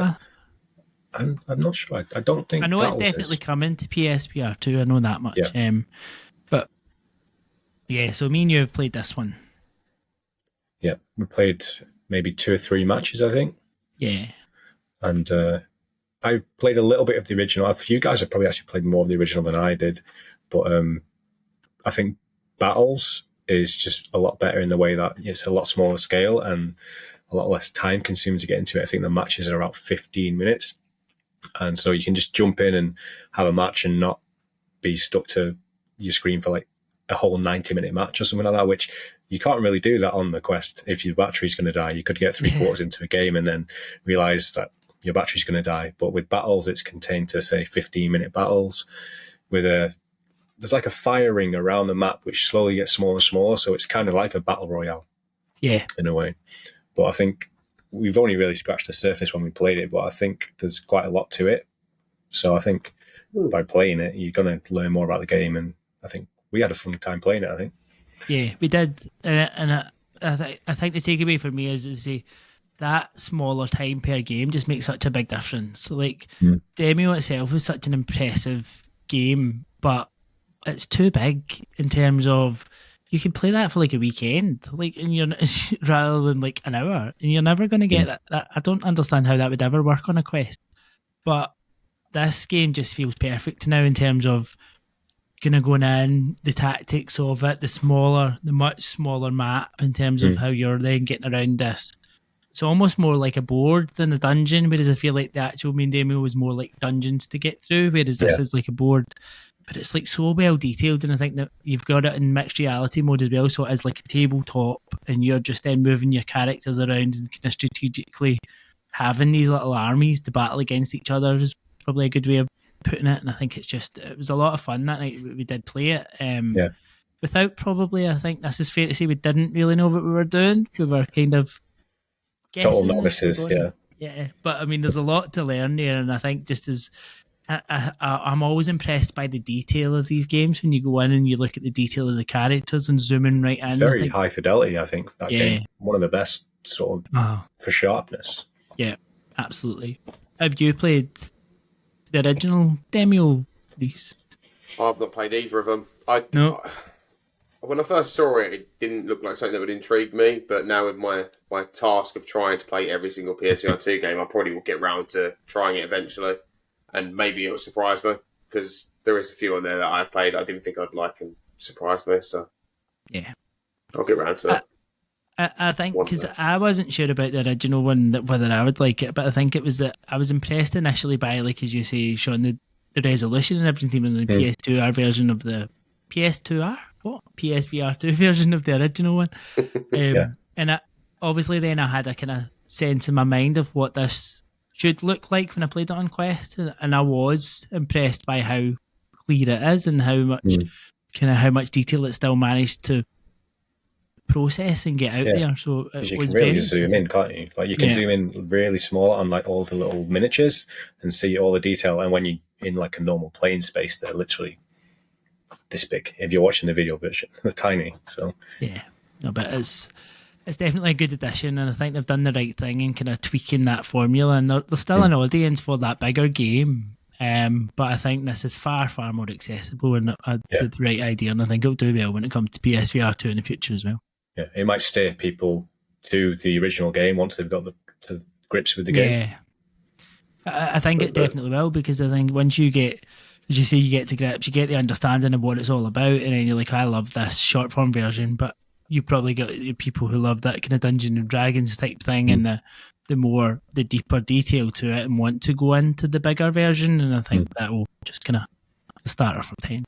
I'm not sure. I don't think. I know Battles it's definitely coming to PSVR too. I know that much. Yeah. But yeah, so me and you have played this one. Yeah, we played maybe 2 or 3 matches, I think. Yeah. And I played a little bit of the original. A few guys have probably actually played more of the original than I did. But I think Battles is just a lot better in the way that it's a lot smaller scale and a lot less time consuming to get into it. I think the matches are about 15 minutes. And so you can just jump in and have a match and not be stuck to your screen for like a whole 90-minute match or something like that, which you can't really do that on the Quest. If your battery's going to die, you could get 3/4 into a game and then realise that your battery's going to die. But with Battles, it's contained to, say, 15-minute battles with there's like a fire ring around the map which slowly gets smaller and smaller, so it's kind of like a battle royale. Yeah. In a way. But I think we've only really scratched the surface when we played it, but I think there's quite a lot to it. So I think by playing it, you're going to learn more about the game, and I think we had a fun time playing it, I think. Yeah, we did. And I think the takeaway for me is that smaller time per game just makes such a big difference. So, like, Demeo itself is such an impressive game, but it's too big in terms of you can play that for like a weekend, like, and you're rather than like an hour, and you're never going to get that. I don't understand how that would ever work on a Quest, but this game just feels perfect now in terms of kind of going in, the tactics of it, the much smaller map in terms of how you're then getting around this. It's almost more like a board than a dungeon, whereas I feel like the actual main demo was more like dungeons to get through, whereas this is like a board. But it's like so well detailed, and I think that you've got it in mixed reality mode as well, so it is like a tabletop, and you're just then moving your characters around and kind of strategically having these little armies to battle against each other is probably a good way of putting it. And I think it was a lot of fun that night we did play it. Without probably, I think this is fair to say, we didn't really know what we were doing. We were kind of guessing. Total novices, Yeah, but I mean, there's a lot to learn there, and I think just as I'm always impressed by the detail of these games when you go in and you look at the detail of the characters and zoom in right in. It's very high fidelity, I think, that game. One of the best sort of for sharpness. Yeah, absolutely. Have you played the original Demeo, Reece? I've not played either of them. When I first saw it, it didn't look like something that would intrigue me, but now with my task of trying to play every single PSVR 2 game, I probably will get round to trying it eventually. And maybe it'll surprise me, because there is a few on there that I've played I didn't think I'd like and surprised me. So yeah, I'll get round to it. I think because I wasn't sure about the original one whether I would like it, but I think it was that I was impressed initially by, like as you say, Sean, the resolution and everything in the PS2R version of the PS2R, PSVR 2 version of the original one. And obviously then I had a kind of sense in my mind of what this should look like when I played it on Quest, and I was impressed by how clear it is and how much detail it still managed to process and get out there. So it was really zoom in, can't you? Like you can zoom in really small on like all the little miniatures and see all the detail. And when you in like a normal playing space, they're literally this big. If you're watching the video version, they're tiny. So but it's definitely a good addition, and I think they've done the right thing in kind of tweaking that formula, and there's still an audience for that bigger game. But I think this is far, far more accessible and the right idea, and I think it'll do well when it comes to PSVR 2 in the future as well. Yeah, it might steer people to the original game once they've got the grips with the game. Yeah, I think it definitely will, because I think once you get, as you say, you get to grips, you get the understanding of what it's all about, and then you're like, I love this short form version, but you probably got people who love that kind of Dungeons and Dragons type thing and the deeper detail to it and want to go into the bigger version, and I think that will just kind of the starter for 10.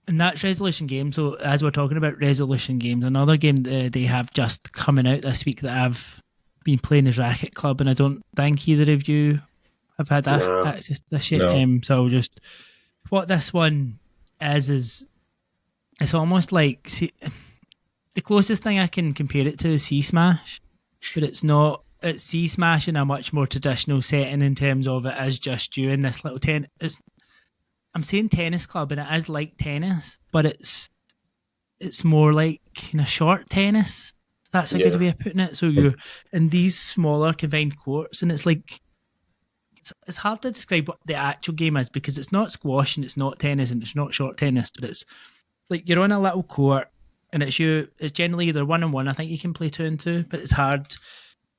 And that's Resolution Games. So as we're talking about Resolution Games, another game that they have just coming out this week that I've been playing is Racket Club, and I don't think either of you have had access to this yet. No. So I'll just... What this one is it's almost like... See, the closest thing I can compare it to is C-Smash, but it's not. It's C-Smash in a much more traditional setting in terms of it is just you in this little I'm saying tennis club, and it is like tennis, but it's more like kind of short tennis. That's a good way of putting it. So you're in these smaller confined courts, and it's like it's hard to describe what the actual game is because it's not squash and it's not tennis and it's not short tennis, but it's like you're on a little court and it's generally either 1-on-1. I think you can play 2-on-2, but it's hard,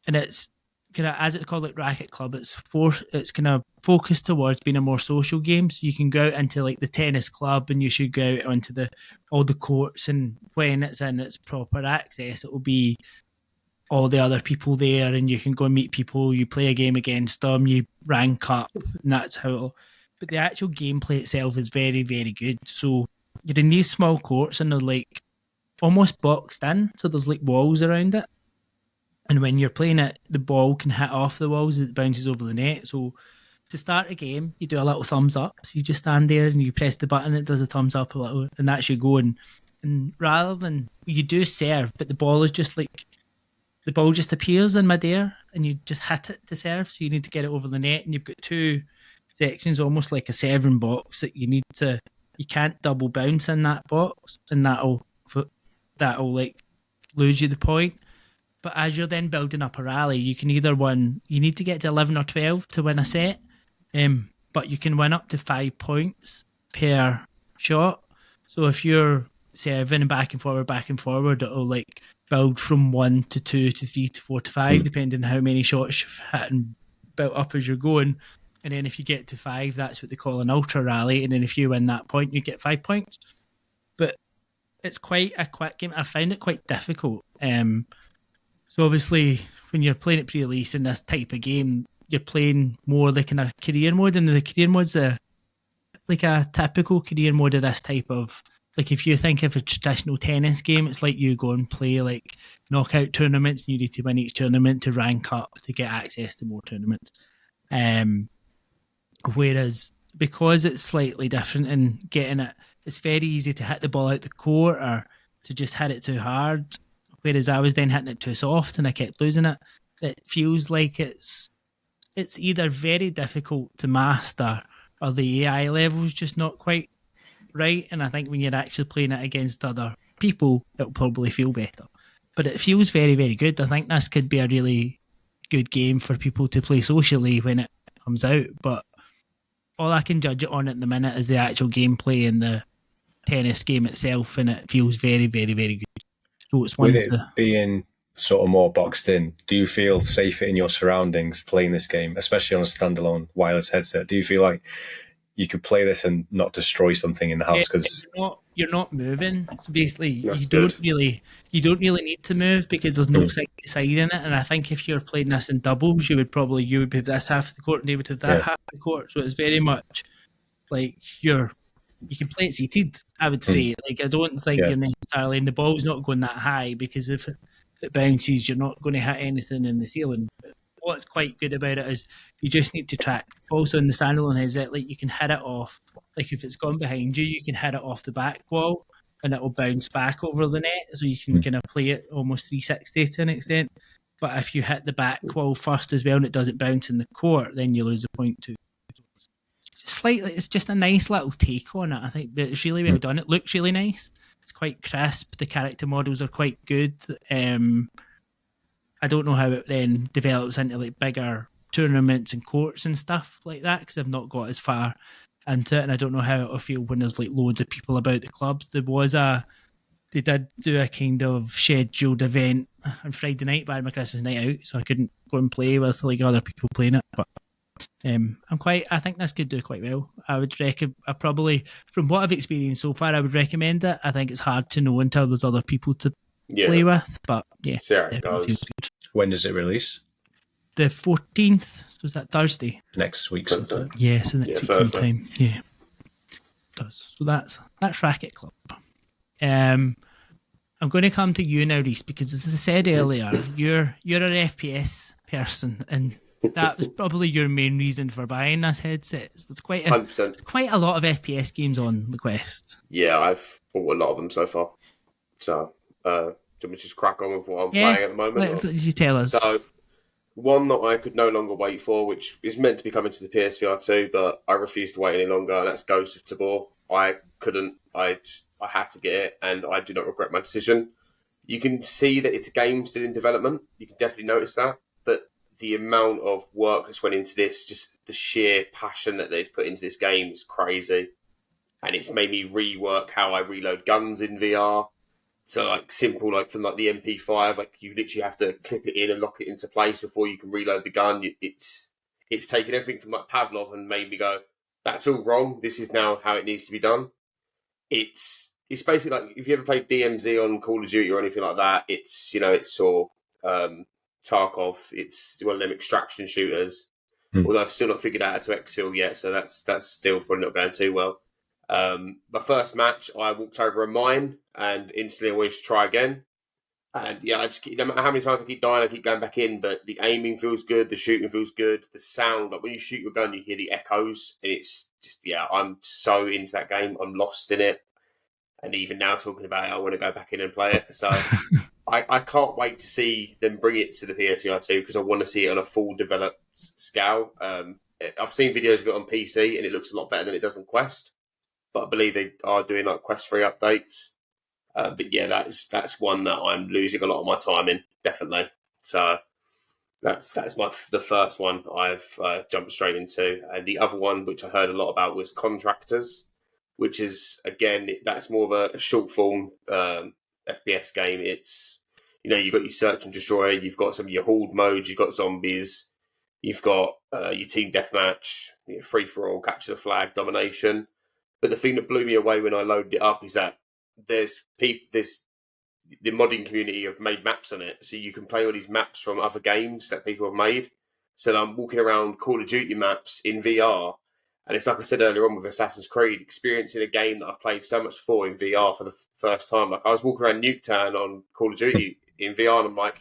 and it's kind of, as it's called, like Racket Club, it's kind of focused towards being a more social game. So you can go out into like the tennis club and you should go out onto all the courts, and when it's in its proper access, it will be all the other people there, and you can go and meet people, you play a game against them, you rank up, and that's how it'll... But the actual gameplay itself is very, very good. So you're in these small courts and they're like almost boxed in, so there's like walls around it. And when you're playing it, the ball can hit off the walls as it bounces over the net. So to start a game, you do a little thumbs up. So you just stand there and you press the button, it does a thumbs up a little, and that's you going. And rather than... You do serve, but the ball is just like... The ball just appears in midair and you just hit it to serve. So you need to get it over the net, and you've got two sections, almost like a serving box, that you need to... You can't double bounce in that box, and that'll like lose you the point. But as you're then building up a rally, you can either win... You need to get to 11 or 12 to win a set, but you can win up to 5 points per shot. So if you're serving and back and forward, it'll like build from 1 to 2 to 3 to 4 to 5, depending on how many shots you've hit and built up as you're going. And then if you get to 5, that's what they call an ultra rally. And then if you win that point, you get 5 points. But it's quite a quick game. I find it quite difficult. So obviously, when you're playing it pre-release in this type of game, you're playing more the kind of career mode, and the career mode's like a typical career mode of this type of... Like if you think of a traditional tennis game, it's like you go and play like knockout tournaments, and you need to win each tournament to rank up to get access to more tournaments. Whereas because it's slightly different in getting it, it's very easy to hit the ball out the court or to just hit it too hard. Whereas I was then hitting it too soft and I kept losing it. It feels like it's either very difficult to master or the AI level's just not quite right. And I think when you're actually playing it against other people, it'll probably feel better. But it feels very, very good. I think this could be a really good game for people to play socially when it comes out. But all I can judge it on at the minute is the actual gameplay and the tennis game itself, and it feels very, very, very good. So it's one with it being sort of more boxed in, do you feel safer in your surroundings playing this game, especially on a standalone wireless headset? Do you feel like you could play this and not destroy something in the house? Because you're not moving. So basically, you don't really need to move because there's no side to side in it. And I think if you're playing this in doubles, you would have this half of the court and they would have that half of the court. So it's very much like you can play it seated, I would say. Like, I don't think you're necessarily... And the ball's not going that high because if it bounces, you're not going to hit anything in the ceiling. But what's quite good about it is you just need to track. Also in the standalone headset, like you can hit it off. Like if it's gone behind you, you can hit it off the back wall and it will bounce back over the net. So you can kind of play it almost 360 to an extent. But if you hit the back wall first as well and it doesn't bounce in the court, then you lose a point too. Slightly, it's just a nice little take on it. I think it's really well done. It looks really nice. It's quite crisp. The character models are quite good. I don't know how it then develops into like bigger tournaments and courts and stuff like that because I've not got as far into it, and I don't know how it'll feel when there's like loads of people about the clubs. They did do a kind of scheduled event on Friday night by my Christmas night out, so I couldn't go and play with like other people playing it, but I think this could do quite well. I would recommend, probably from what I've experienced so far, I would recommend it. I think it's hard to know until there's other people to play with, but yeah. When does it release? The 14th, so is that Thursday? Next week sometime. Yes, the next week sometime. Yeah. does. So that's Racket Club. I'm going to come to you now, Reece, because as I said earlier, you're an FPS person, and that was probably your main reason for buying this headset. So it's quite 100%. a lot of FPS games on the Quest. Yeah, I've bought a lot of them so far. So, do you want me to just crack on with what I'm playing at the moment? Let you tell us. So, one that I could no longer wait for, which is meant to be coming to the PSVR 2, but I refuse to wait any longer, and that's Ghost of Tabor. I couldn't. I had to get it, and I do not regret my decision. You can see that it's a game still in development. You can definitely notice that. But the amount of work that's went into this, just the sheer passion that they've put into this game is crazy. And it's made me rework how I reload guns in VR. So, like, simple, like, from, like, the MP5, like, you literally have to clip it in and lock it into place before you can reload the gun. It's taken everything from, like, Pavlov and made me go, that's all wrong. This is now how it needs to be done. It's basically like, if you ever played DMZ on Call of Duty or anything like that, it's, you know, it's or Tarkov, it's one of them extraction shooters. Although I've still not figured out how to exfil yet, so that's still probably not going too well. My first match, I walked over a mine and instantly I wanted to try again. And yeah, I just keep, no matter how many times I keep dying, I keep going back in, but the aiming feels good, the shooting feels good, the sound, like when you shoot your gun, you hear the echoes, and it's just, yeah, I'm so into that game, I'm lost in it. And even now talking about it, I want to go back in and play it. So I can't wait to see them bring it to the PSVR 2 because I want to see it on a full developed scale. I've seen videos of it on PC and it looks a lot better than it does on Quest. But I believe they are doing like Quest 3 updates. But yeah, that's one that I'm losing a lot of my time in, definitely. So that's the first one I've jumped straight into. And the other one, which I heard a lot about, was Contractors, which is, again, that's more of a short form FPS game. It's, you know, you've got your search and destroy, you've got some of your horde modes, you've got zombies, you've got your team deathmatch, your free for all, capture the flag, domination. But the thing that blew me away when I loaded it up is that there's the modding community have made maps on it, so you can play all these maps from other games that people have made. So I'm walking around Call of Duty maps in VR, and it's like I said earlier on with Assassin's Creed, experiencing a game that I've played so much before in VR for the first time. Like I was walking around Nuketown on Call of Duty in VR, and I'm like,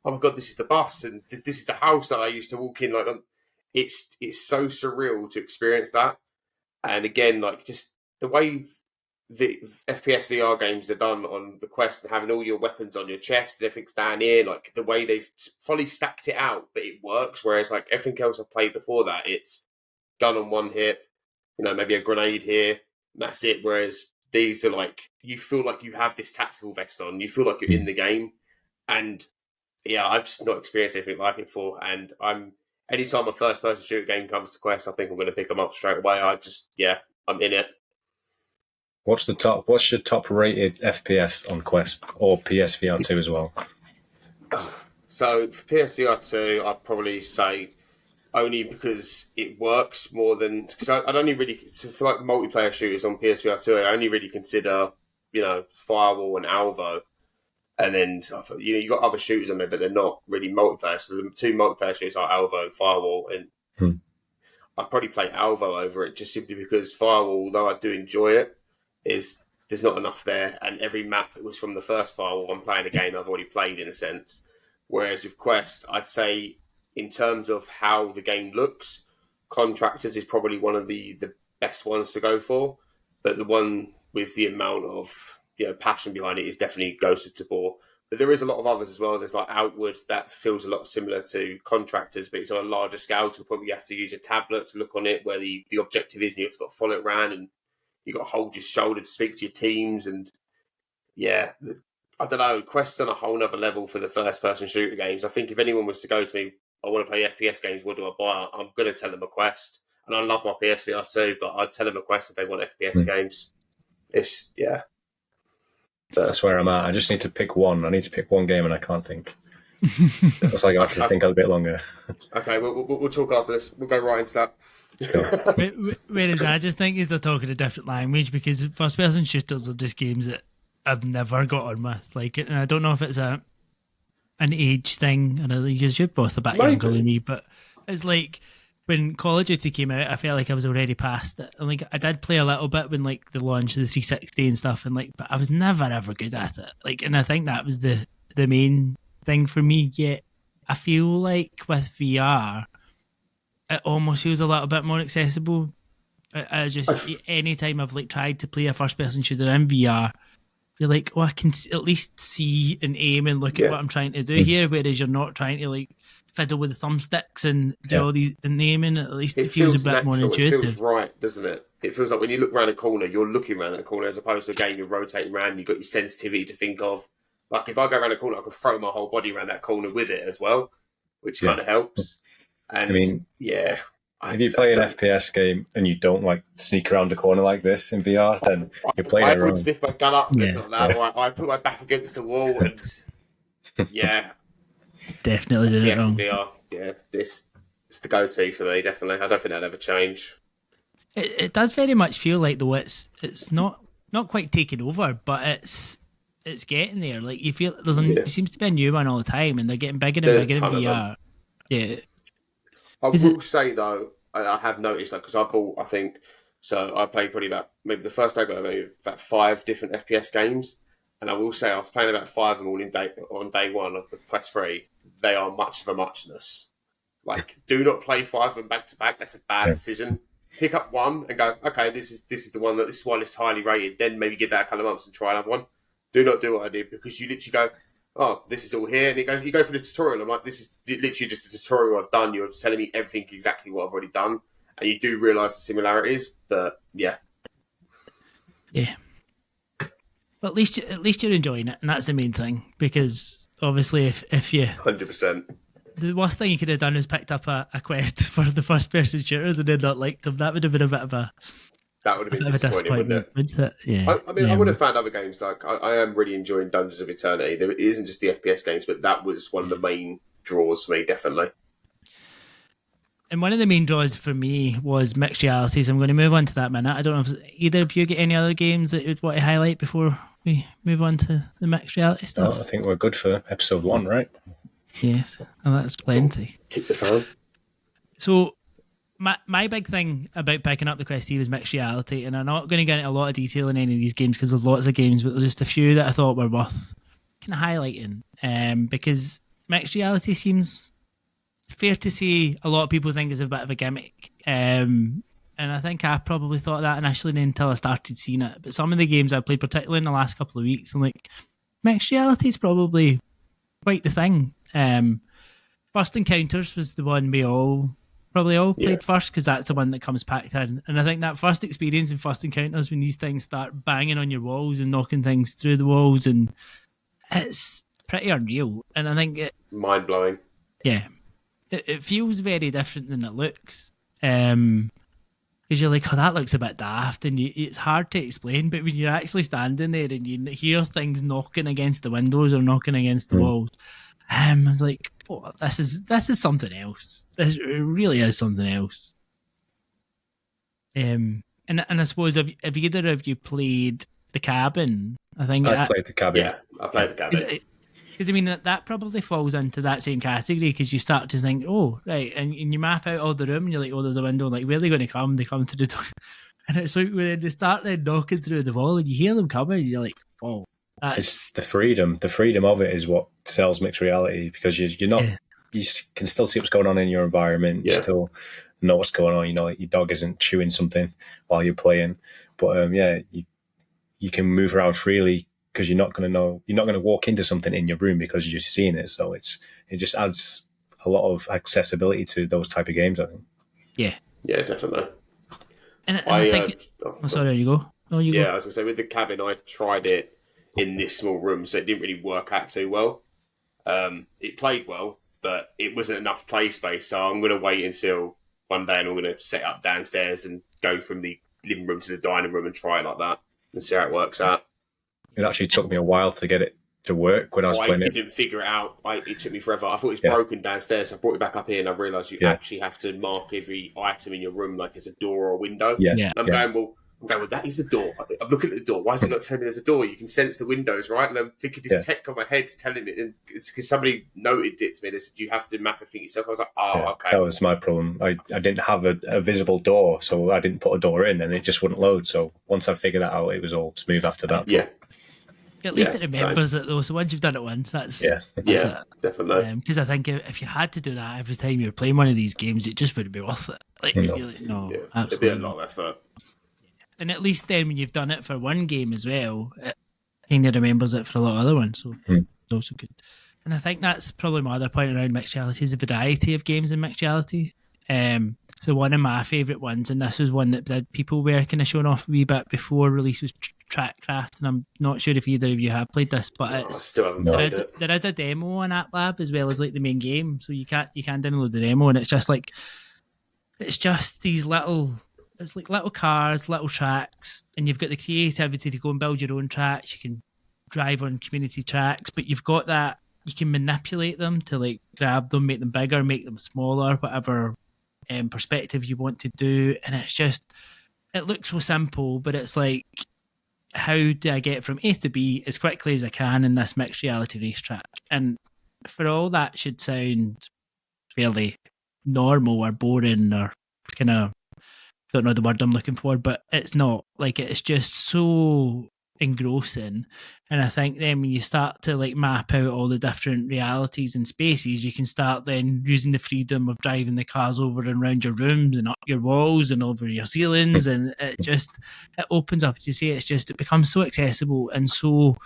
oh my god, this is the bus, and this is the house that I used to walk in. Like, it's so surreal to experience that. And again, like just the way the FPS VR games are done on the Quest and having all your weapons on your chest and everything's down here, like the way they've fully stacked it out, but it works. Whereas like everything else I've played before that, it's gun on one hit, you know, maybe a grenade here, and that's it. Whereas these are like, you feel like you have this tactical vest on, you feel like you're in the game. And yeah, I've just not experienced anything like it before. And anytime a first person shooter game comes to Quest, I think I'm going to pick them up straight away. I'm in it. What's your top rated FPS on Quest or PSVR 2 as well? So for PSVR 2, I'd probably say only because it works more than, because I'd only really, for like multiplayer shooters on PSVR 2, I only really consider, you know, Firewall and Alvo. And then, you know, you've got other shooters on there, but they're not really multiplayer. So the two multiplayer shooters are Alvo and Firewall. And I'd probably play Alvo over it just simply because Firewall, although I do enjoy it, there's not enough there. And every map was from the first Firewall. I'm playing a game I've already played in a sense. Whereas with Quest, I'd say in terms of how the game looks, Contractors is probably one of the best ones to go for. But the one with the amount of, you know, passion behind it is definitely Ghost of Tabor. But there is a lot of others as well. There's like Outward that feels a lot similar to Contractors, but it's on a larger scale to the point where you have to use a tablet to look on it where the objective is, and you have to follow it around, and you've got to hold your shoulder to speak to your teams. And yeah, I don't know, Quest's on a whole nother level for the first person shooter games. I think if anyone was to go to me, I want to play FPS games, what do I buy? I'm going to tell them a Quest. And I love my PSVR too, but I'd tell them a Quest if they want FPS games. It's, yeah. That's where I'm at. I just need to pick one. I need to pick one game and I can't think. Looks like I have to think a bit longer. Okay, we'll talk after this. We'll go right into that. Sure. Whereas I just think they're talking a different language, because first person shooters are just games that I've never got on with. Like, and I don't know if it's an age thing, and I think you're both a bit younger than me, but it's like when Call of Duty came out, I felt like I was already past it. And like I did play a little bit when like the launch of the 360 and stuff, and like, but I was never ever good at it. Like, and I think that was the main thing for me. Yet I feel like with VR, it almost feels a little bit more accessible. I just anytime I've like tried to play a first person shooter in VR, you're like, oh, I can at least see and aim and look at what I'm trying to do here. Whereas you're not trying to like fiddle with the thumbsticks and do all these and aiming. At least it feels a bit natural. more intuitive. It feels right, doesn't it? It feels like when you look around a corner, you're looking around that corner as opposed to a game you're rotating around. You've got your sensitivity to think of. Like if I go around a corner, I can throw my whole body around that corner with it as well, which kind of helps. And I mean, if you play an FPS game and you don't like sneak around a corner like this in VR, then you're playing it wrong. I would sniff my gun up, if not that, or I put my back against the wall, and definitely did it wrong. VR, it's the go-to for me. Definitely, I don't think that'll ever change. It does very much feel like though it's not quite taken over, but it's getting there. Like you feel there seems to be a new one all the time, and they're getting bigger and bigger in VR. Yeah. I will say though, I have noticed that because I bought, I think, so I played probably maybe the first day I got about 5 different FPS games, and I will say I was playing about 5 of them all on day one of the Quest 3. They are much of a muchness. Like, do not play 5 of them back to back. That's a bad decision. Pick up one and go, okay, this is the one this is why it's highly rated. Then maybe give that a couple of months and try another one. Do not do what I did because you literally go, oh, this is all here. And you go for the tutorial. I'm like, this is literally just a tutorial I've done. You're telling me everything exactly what I've already done. And you do realise the similarities, but yeah. Yeah. But at least you're enjoying it, and that's the main thing. Because obviously if you 100%. The worst thing you could have done is picked up a quest for the first person shooters and then not liked them. That would have been a bit of a disappointing, wouldn't it? Yeah. I would have found other games like I am really enjoying Dungeons of Eternity. There isn't just the FPS games, but that was one of the main draws for me, definitely. And one of the main draws for me was mixed realities. I'm going to move on to that in a minute. I don't know if either of you get any other games that you'd want to highlight before we move on to the mixed reality stuff. I think we're good for episode 1, right? Yes, and that's plenty. Keep the phone. So my big thing about picking up the Quest C was mixed reality, and I'm not going to get into a lot of detail in any of these games because there's lots of games, but there's just a few that I thought were worth kind of highlighting. Because mixed reality seems fair to say a lot of people think is a bit of a gimmick. And I think I probably thought that initially until I started seeing it. But some of the games I played, particularly in the last couple of weeks, I'm like, mixed reality is probably quite the thing. First Encounters was the one we probably all played first because that's the one that comes packed in. And I think that first experience in First Encounters when these things start banging on your walls and knocking things through the walls, and it's pretty unreal. And I think mind-blowing. Yeah. It feels very different than it looks. Because you're like, oh, that looks a bit daft, and it's hard to explain, but when you're actually standing there and you hear things knocking against the windows or knocking against the walls, I was like, oh, this is something else. This really is something else. And I suppose, have either of you played The Cabin? I played The Cabin. Yeah, I played The Cabin. Because, I mean, that probably falls into that same category because you start to think, oh, right, and you map out all the room and you're like, oh, there's a window, like, where are they going to come? They come through the door. And it's like when they start then knocking through the wall and you hear them coming and you're like, oh. It's the freedom of it is what sells mixed reality because you're not, you can still see what's going on in your environment. You still know what's going on. You know, like your dog isn't chewing something while you're playing, but you can move around freely because you're not going to walk into something in your room because you're seeing it. So it just adds a lot of accessibility to those type of games, I think. Yeah. Yeah, definitely. And I think... sorry, you go. Oh, you go. I was going to say, with The Cabin, I tried it in this small room, so it didn't really work out too well. It played well, but it wasn't enough play space, so I'm going to wait until one day and I'm going to set up downstairs and go from the living room to the dining room and try it like that and see how it works out. It actually took me a while to get it to work when I was playing it. I didn't figure it out. It took me forever. I thought it was broken downstairs, so I brought it back up here and I realised you actually have to mark every item in your room like it's a door or a window. Yeah. And I'm going, well, I'm going, well, that is the door. I'm looking at the door. Why is it not telling me there's a door? You can sense the windows, right? And I'm thinking this tech on my head's telling me, and it's because somebody noted it to me. They said, you have to map everything yourself. I was like, okay. That was my problem. I didn't have a visible door, so I didn't put a door in, and it just wouldn't load. So once I figured that out, it was all smooth after that. Yeah. At least it remembers it though. So once you've done it once, that's it. Definitely. Because I think if you had to do that every time you're playing one of these games, it just wouldn't be worth it. Like, no, absolutely. It'd be a lot of effort. And at least then when you've done it for one game as well, it kind of remembers it for a lot of other ones. So it's also good. And I think that's probably my other point around mixed reality is the variety of games in mixed reality. So one of my favourite ones, and this was one that people were kind of showing off a wee bit before release, was Trackcraft, and I'm not sure if either of you have played this, but I still haven't played it. There is a demo on App Lab as well as like the main game, so you can download the demo, and it's just these little cars, little tracks, and you've got the creativity to go and build your own tracks. You can drive on community tracks, but you've got that you can manipulate them to like grab them, make them bigger, make them smaller, whatever perspective you want to do. And it's just, it looks so simple, but it's like, how do I get from A to B as quickly as I can in this mixed reality racetrack? And for all that should sound fairly normal or boring or kind of, don't know the word I'm looking for, but it's not. Like, it's just so engrossing. And I think then when you start to like map out all the different realities and spaces, you can start then using the freedom of driving the cars over and around your rooms and up your walls and over your ceilings, and it opens up. You see, it becomes so accessible and so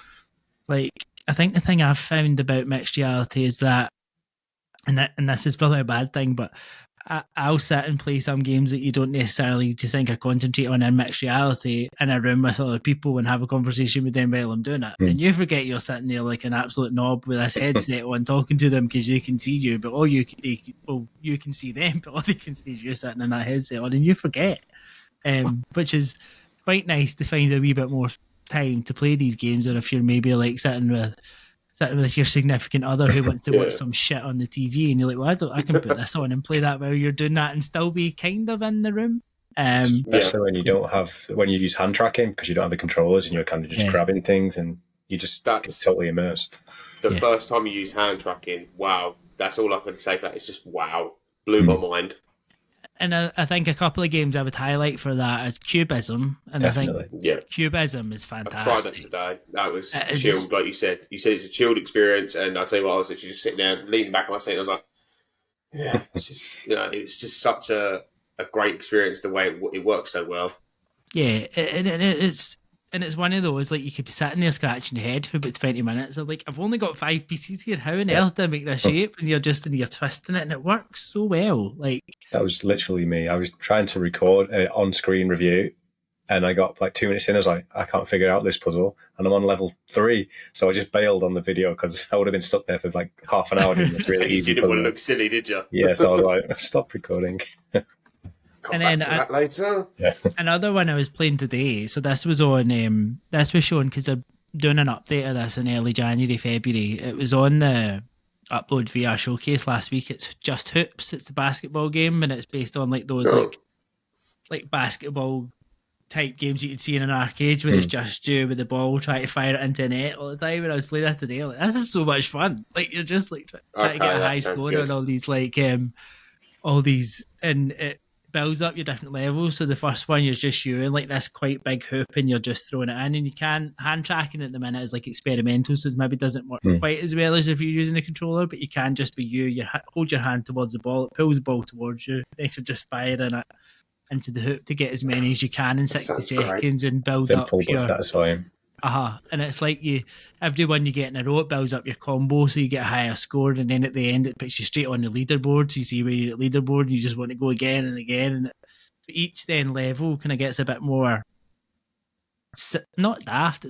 like, I think the thing I've found about mixed reality is that, and this is probably a bad thing, but I'll sit and play some games that you don't necessarily just think or concentrate on in mixed reality in a room with other people and have a conversation with them while I'm doing it. And you forget you're sitting there like an absolute knob with this headset on talking to them because they can see you, but you can see them, but all they can see is you sitting in that headset on, and you forget. Which is quite nice to find a wee bit more time to play these games, or if you're maybe like sitting with your significant other who wants to watch some shit on the TV, and you're like, well, I can put this on and play that while you're doing that and still be kind of in the room. Especially when you use hand tracking, because you don't have the controllers and you're kind of just grabbing things and you just get totally immersed. The first time you use hand tracking, wow, that's all I can say for that. It's just wow, blew my mind. And I think a couple of games I would highlight for that is Cubism. And Definitely. I think Cubism is fantastic. I tried that today. That was chilled, like you said. You said it's a chilled experience, and I'll tell you what, I was actually just sitting there, leaning back on my seat, and I was like, it's just, it's just such a great experience, the way it works so well. Yeah, and it's one of those, like, you could be sitting there scratching your head for about 20 minutes. I'm like, I've only got 5 pieces here. How on earth do I make this shape? And you're twisting it, and it works so well. Like, that was literally me. I was trying to record an on-screen review, and I got like 2 minutes in. I was like, I can't figure out this puzzle, and I'm on level 3. So I just bailed on the video because I would have been stuck there for like half an hour doing this really easy. You didn't want to look silly, did you? Yeah, so I was like, stop recording. Come back to that later. Another one I was playing today. So this was on. This was shown because they're doing an update of this in early January, February. It was on the Upload VR showcase last week. It's Just Hoops. It's the basketball game, and it's based on like those like basketball type games you could see in an arcade where it's just you with the ball trying to fire it into net all the time. And I was playing this today, like, this is so much fun. Like, you're just like trying to get a high score on all these and it builds up your different levels. So the first one, you're just you in like this quite big hoop, and you're just throwing it in, and you can hand tracking at the minute is like experimental, so it maybe doesn't work quite as well as if you're using the controller, but you can just be you hold your hand towards the ball, it pulls the ball towards you, then you're just firing it into the hoop to get as many as you can in 60 seconds and build Simple, up your satisfying. And it's like every one you get in a row, it builds up your combo, so you get a higher score, and then at the end it puts you straight on the leaderboard, so you see where you're at leaderboard and you just want to go again and again. And each then level kind of gets a bit more, it's not daft,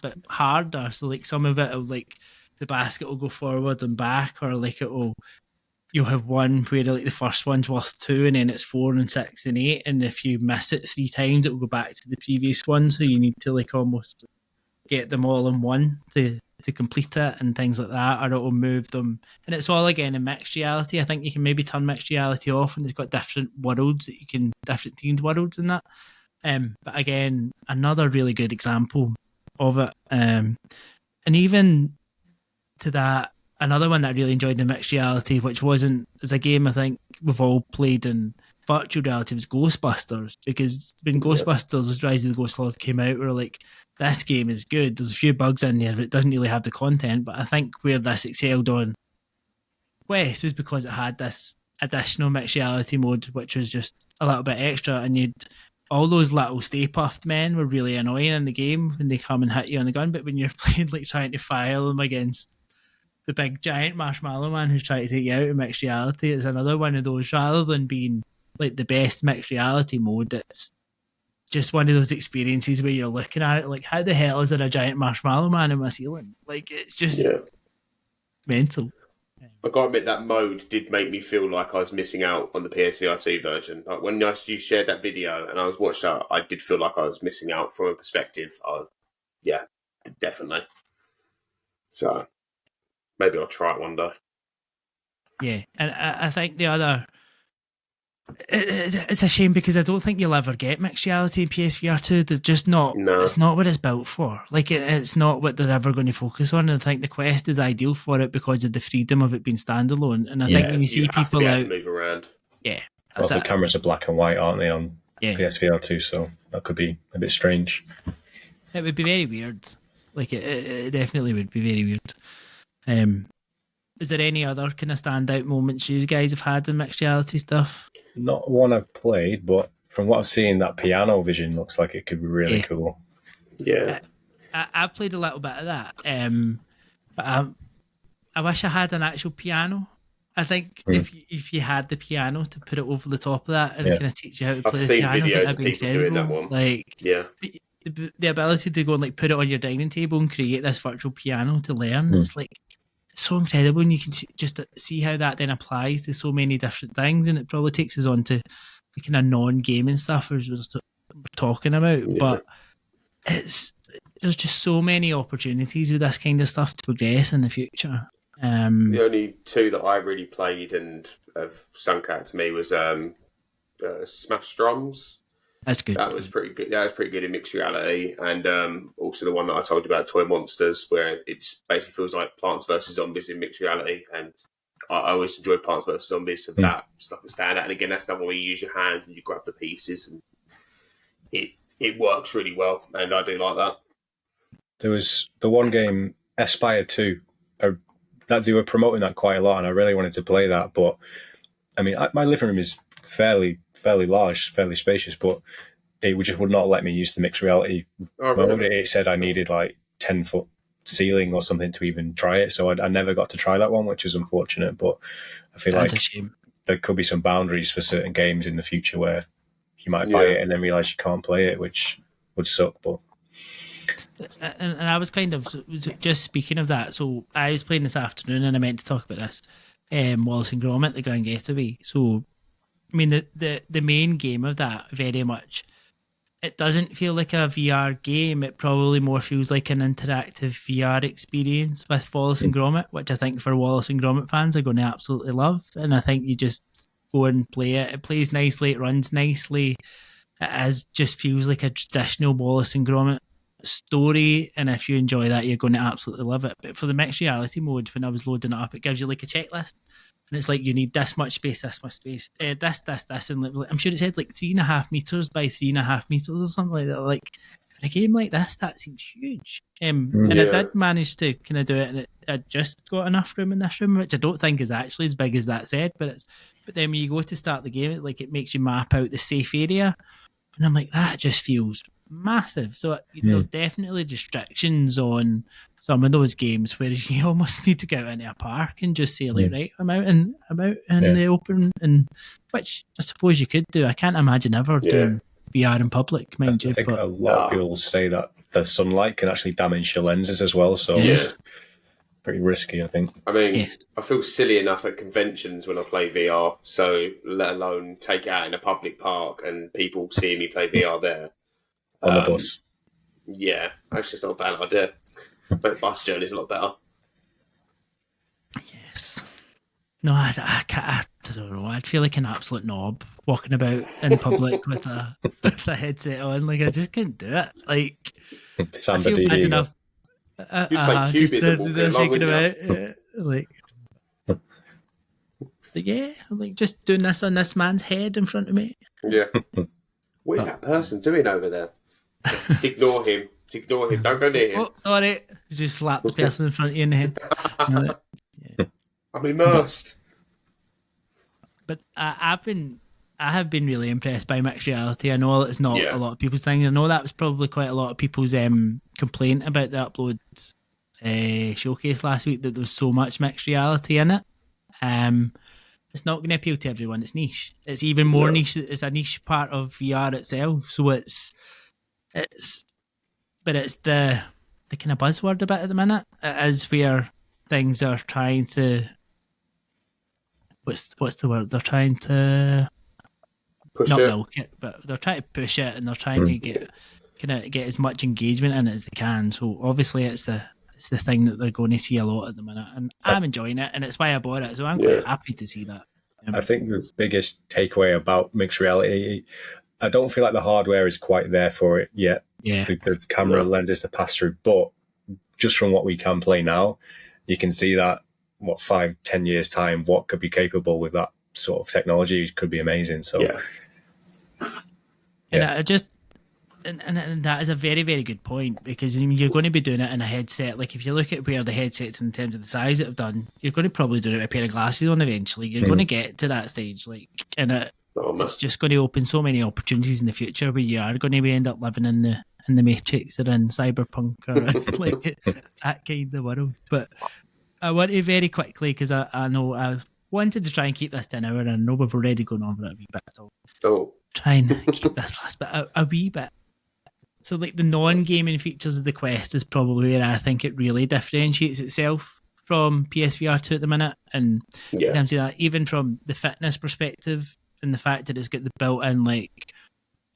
but harder. So like some of it will, like the basket will go forward and back, or like you'll have one where like the first one's worth 2, and then it's 4 and 6 and 8, and if you miss it 3 times, it will go back to the previous one. So you need to like almost get them all in one to complete it and things like that, or it will move them. And it's all again in mixed reality. I think you can maybe turn mixed reality off, and it's got different worlds that you can, different themed worlds in that. But again, another really good example of it. And even to that, another one that I really enjoyed in mixed reality, which wasn't as a game I think we've all played in virtual reality, was Ghostbusters. Because when Ghostbusters Rise of the Ghost Lord came out, we were like, this game is good. There's a few bugs in there, but it doesn't really have the content. But I think where this excelled on Quest was because it had this additional mixed reality mode, which was just a little bit extra, and you'd all those little Stay Puffed men were really annoying in the game when they come and hit you on the gun, but when you're playing like trying to fire them against the big giant marshmallow man who's trying to take you out in mixed reality, it's another one of those, rather than being like the best mixed reality mode, it's just one of those experiences where you're looking at it like, how the hell is there a giant marshmallow man in my ceiling? Like, it's just mental. I gotta admit, that mode did make me feel like I was missing out on the PSVR 2 version. Like when you shared that video and I was watching that, I did feel like I was missing out from a perspective. Yeah, definitely. So maybe I'll try it one day. Yeah, and I think the other... It's a shame because I don't think you'll ever get mixed reality in PSVR 2. They're just not... No. It's not what it's built for. Like, it's not what they're ever going to focus on. And I think the Quest is ideal for it because of the freedom of it being standalone. And I think when you see people to be able to move around. Yeah. Well, the cameras are black and white, aren't they, on PSVR 2, so that could be a bit strange. It would be very weird. Like, it definitely would be very weird. Is there any other kind of standout moments you guys have had in mixed reality stuff? Not one I've played, but from what I've seen, that piano vision looks like it could be really cool. Yeah. I've played a little bit of that. But I wish I had an actual piano. I think if you had the piano to put it over the top of that and kind of teach you how to play the piano, I've seen videos of people doing that one. Like, the ability to go and like put it on your dining table and create this virtual piano to learn, it's like, it's so incredible, and you can just see how that then applies to so many different things, and it probably takes us on to the kind of non-gaming stuff as we're talking about. But there's just so many opportunities with this kind of stuff to progress in the future. The only two that I really played and have sunk out to me was Smash Drums. That's good. That was pretty good. That was pretty good in mixed reality, and also the one that I told you about, Toy Monsters, where it basically feels like Plants vs Zombies in mixed reality. And I always enjoy Plants vs Zombies, so that stuff can stand out. And again, that's not where you use your hand and you grab the pieces, and it works really well, and I do like that. There was the one game, Aspire 2. They were promoting that quite a lot, and I really wanted to play that. But I mean, my living room is fairly large, fairly spacious, but it just would not let me use the mixed reality mode. It said I needed like 10-foot ceiling or something to even try it, so I never got to try that one, which is unfortunate. But I feel That's like a shame. There could be some boundaries for certain games in the future where you might buy it and then realise you can't play it, which would suck. But and I was kind of just speaking of that. So I was playing this afternoon, and I meant to talk about this. Wallace and Gromit, the Grand Getaway. So I mean, the main game of that, very much, it doesn't feel like a VR game. It probably more feels like an interactive VR experience with Wallace and Gromit, which I think for Wallace and Gromit fans are going to absolutely love. And I think you just go and play it. It plays nicely. It runs nicely. It just feels like a traditional Wallace and Gromit story. And if you enjoy that, you're going to absolutely love it. But for the mixed reality mode, when I was loading it up, it gives you like a checklist. And it's like, you need this much space, this much space, this. And I'm sure it said like 3.5 meters by 3.5 meters or something like that. Like, for a game like this, that seems huge. And I did manage to kind of do it, and I just got enough room in this room, which I don't think is actually as big as that said. But then when you go to start the game, it makes you map out the safe area. And I'm like, that just feels massive. So there's definitely restrictions on some of those games where you almost need to go into a park and just say, like, right, I'm out in the open, and which I suppose you could do. I can't imagine ever doing VR in public, mind you. I think a lot of people say that the sunlight can actually damage your lenses as well, so it's pretty risky, I think. I mean, I feel silly enough at conventions when I play VR, so let alone take it out in a public park and people see me play VR there. On the bus. Yeah, that's just not a bad idea. But bus journey is a lot better. Yes. No, I don't know. I'd feel like an absolute knob walking about in public with a headset on. Like, I just couldn't do it. Like, Samba I feel bad DB. enough. You'd play Just Cubism walking they're along, shaking wouldn't you? about. Like, yeah, I'm like just doing this on this man's head in front of me. Yeah. What is that person doing over there? Just ignore him. Ignore him. Don't go near him. Oh, sorry. Just slap the person in front of you in the head. Yeah. I'm immersed. But I have been really impressed by mixed reality. I know it's not a lot of people's thing. I know that was probably quite a lot of people's complaint about the upload showcase last week, that there was so much mixed reality in it. It's not going to appeal to everyone. It's niche. It's even more niche. It's a niche part of VR itself. So it's the kind of buzzword a bit at the minute. It is where things are trying to. What's the word? They're trying to push not it. milk it, but they're trying to push it, and they're trying to get as much engagement in it as they can. So obviously, it's the thing that they're going to see a lot at the minute, and I'm enjoying it, and it's why I bought it. So I'm quite happy to see that. I think the biggest takeaway about mixed reality, I don't feel like the hardware is quite there for it yet. Yeah, the camera lenses to pass through, but just from what we can play now, you can see that 5-10 years time, what could be capable with that sort of technology could be amazing. So And that is a very, very good point, because you're going to be doing it in a headset. Like, if you look at where the headsets in terms of the size that have done, you're going to probably do it with a pair of glasses on eventually. You're going to get to that stage, like, and it's just going to open so many opportunities in the future where you are going to end up living in the Matrix or in Cyberpunk or like that kind of world. But I want to very quickly, because I know I wanted to try and keep this to an hour, and I know we've already gone on for it a wee bit. So try and keep this last bit a wee bit. So, like, the non-gaming features of the Quest is probably where I think it really differentiates itself from PSVR 2 at the minute. And in terms of that, even from the fitness perspective, and the fact that it's got the built-in, like,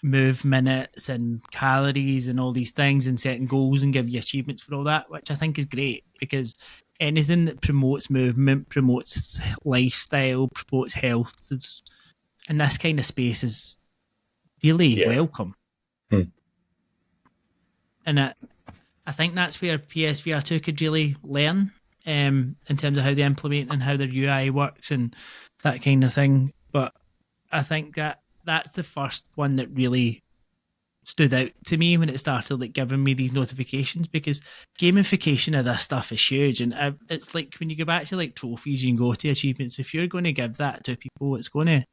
move minutes and calories and all these things, and setting goals and give you achievements for all that, which I think is great, because anything that promotes movement, promotes lifestyle, promotes health, in this kind of space is really welcome. And I think that's where PSVR 2 could really learn in terms of how they implement and how their UI works and that kind of thing. But I think that's the first one that really stood out to me when it started, like, giving me these notifications, because gamification of this stuff is huge. And it's like, when you go back to, like, trophies, you can go to achievements. If you're going to give that to people, it's going to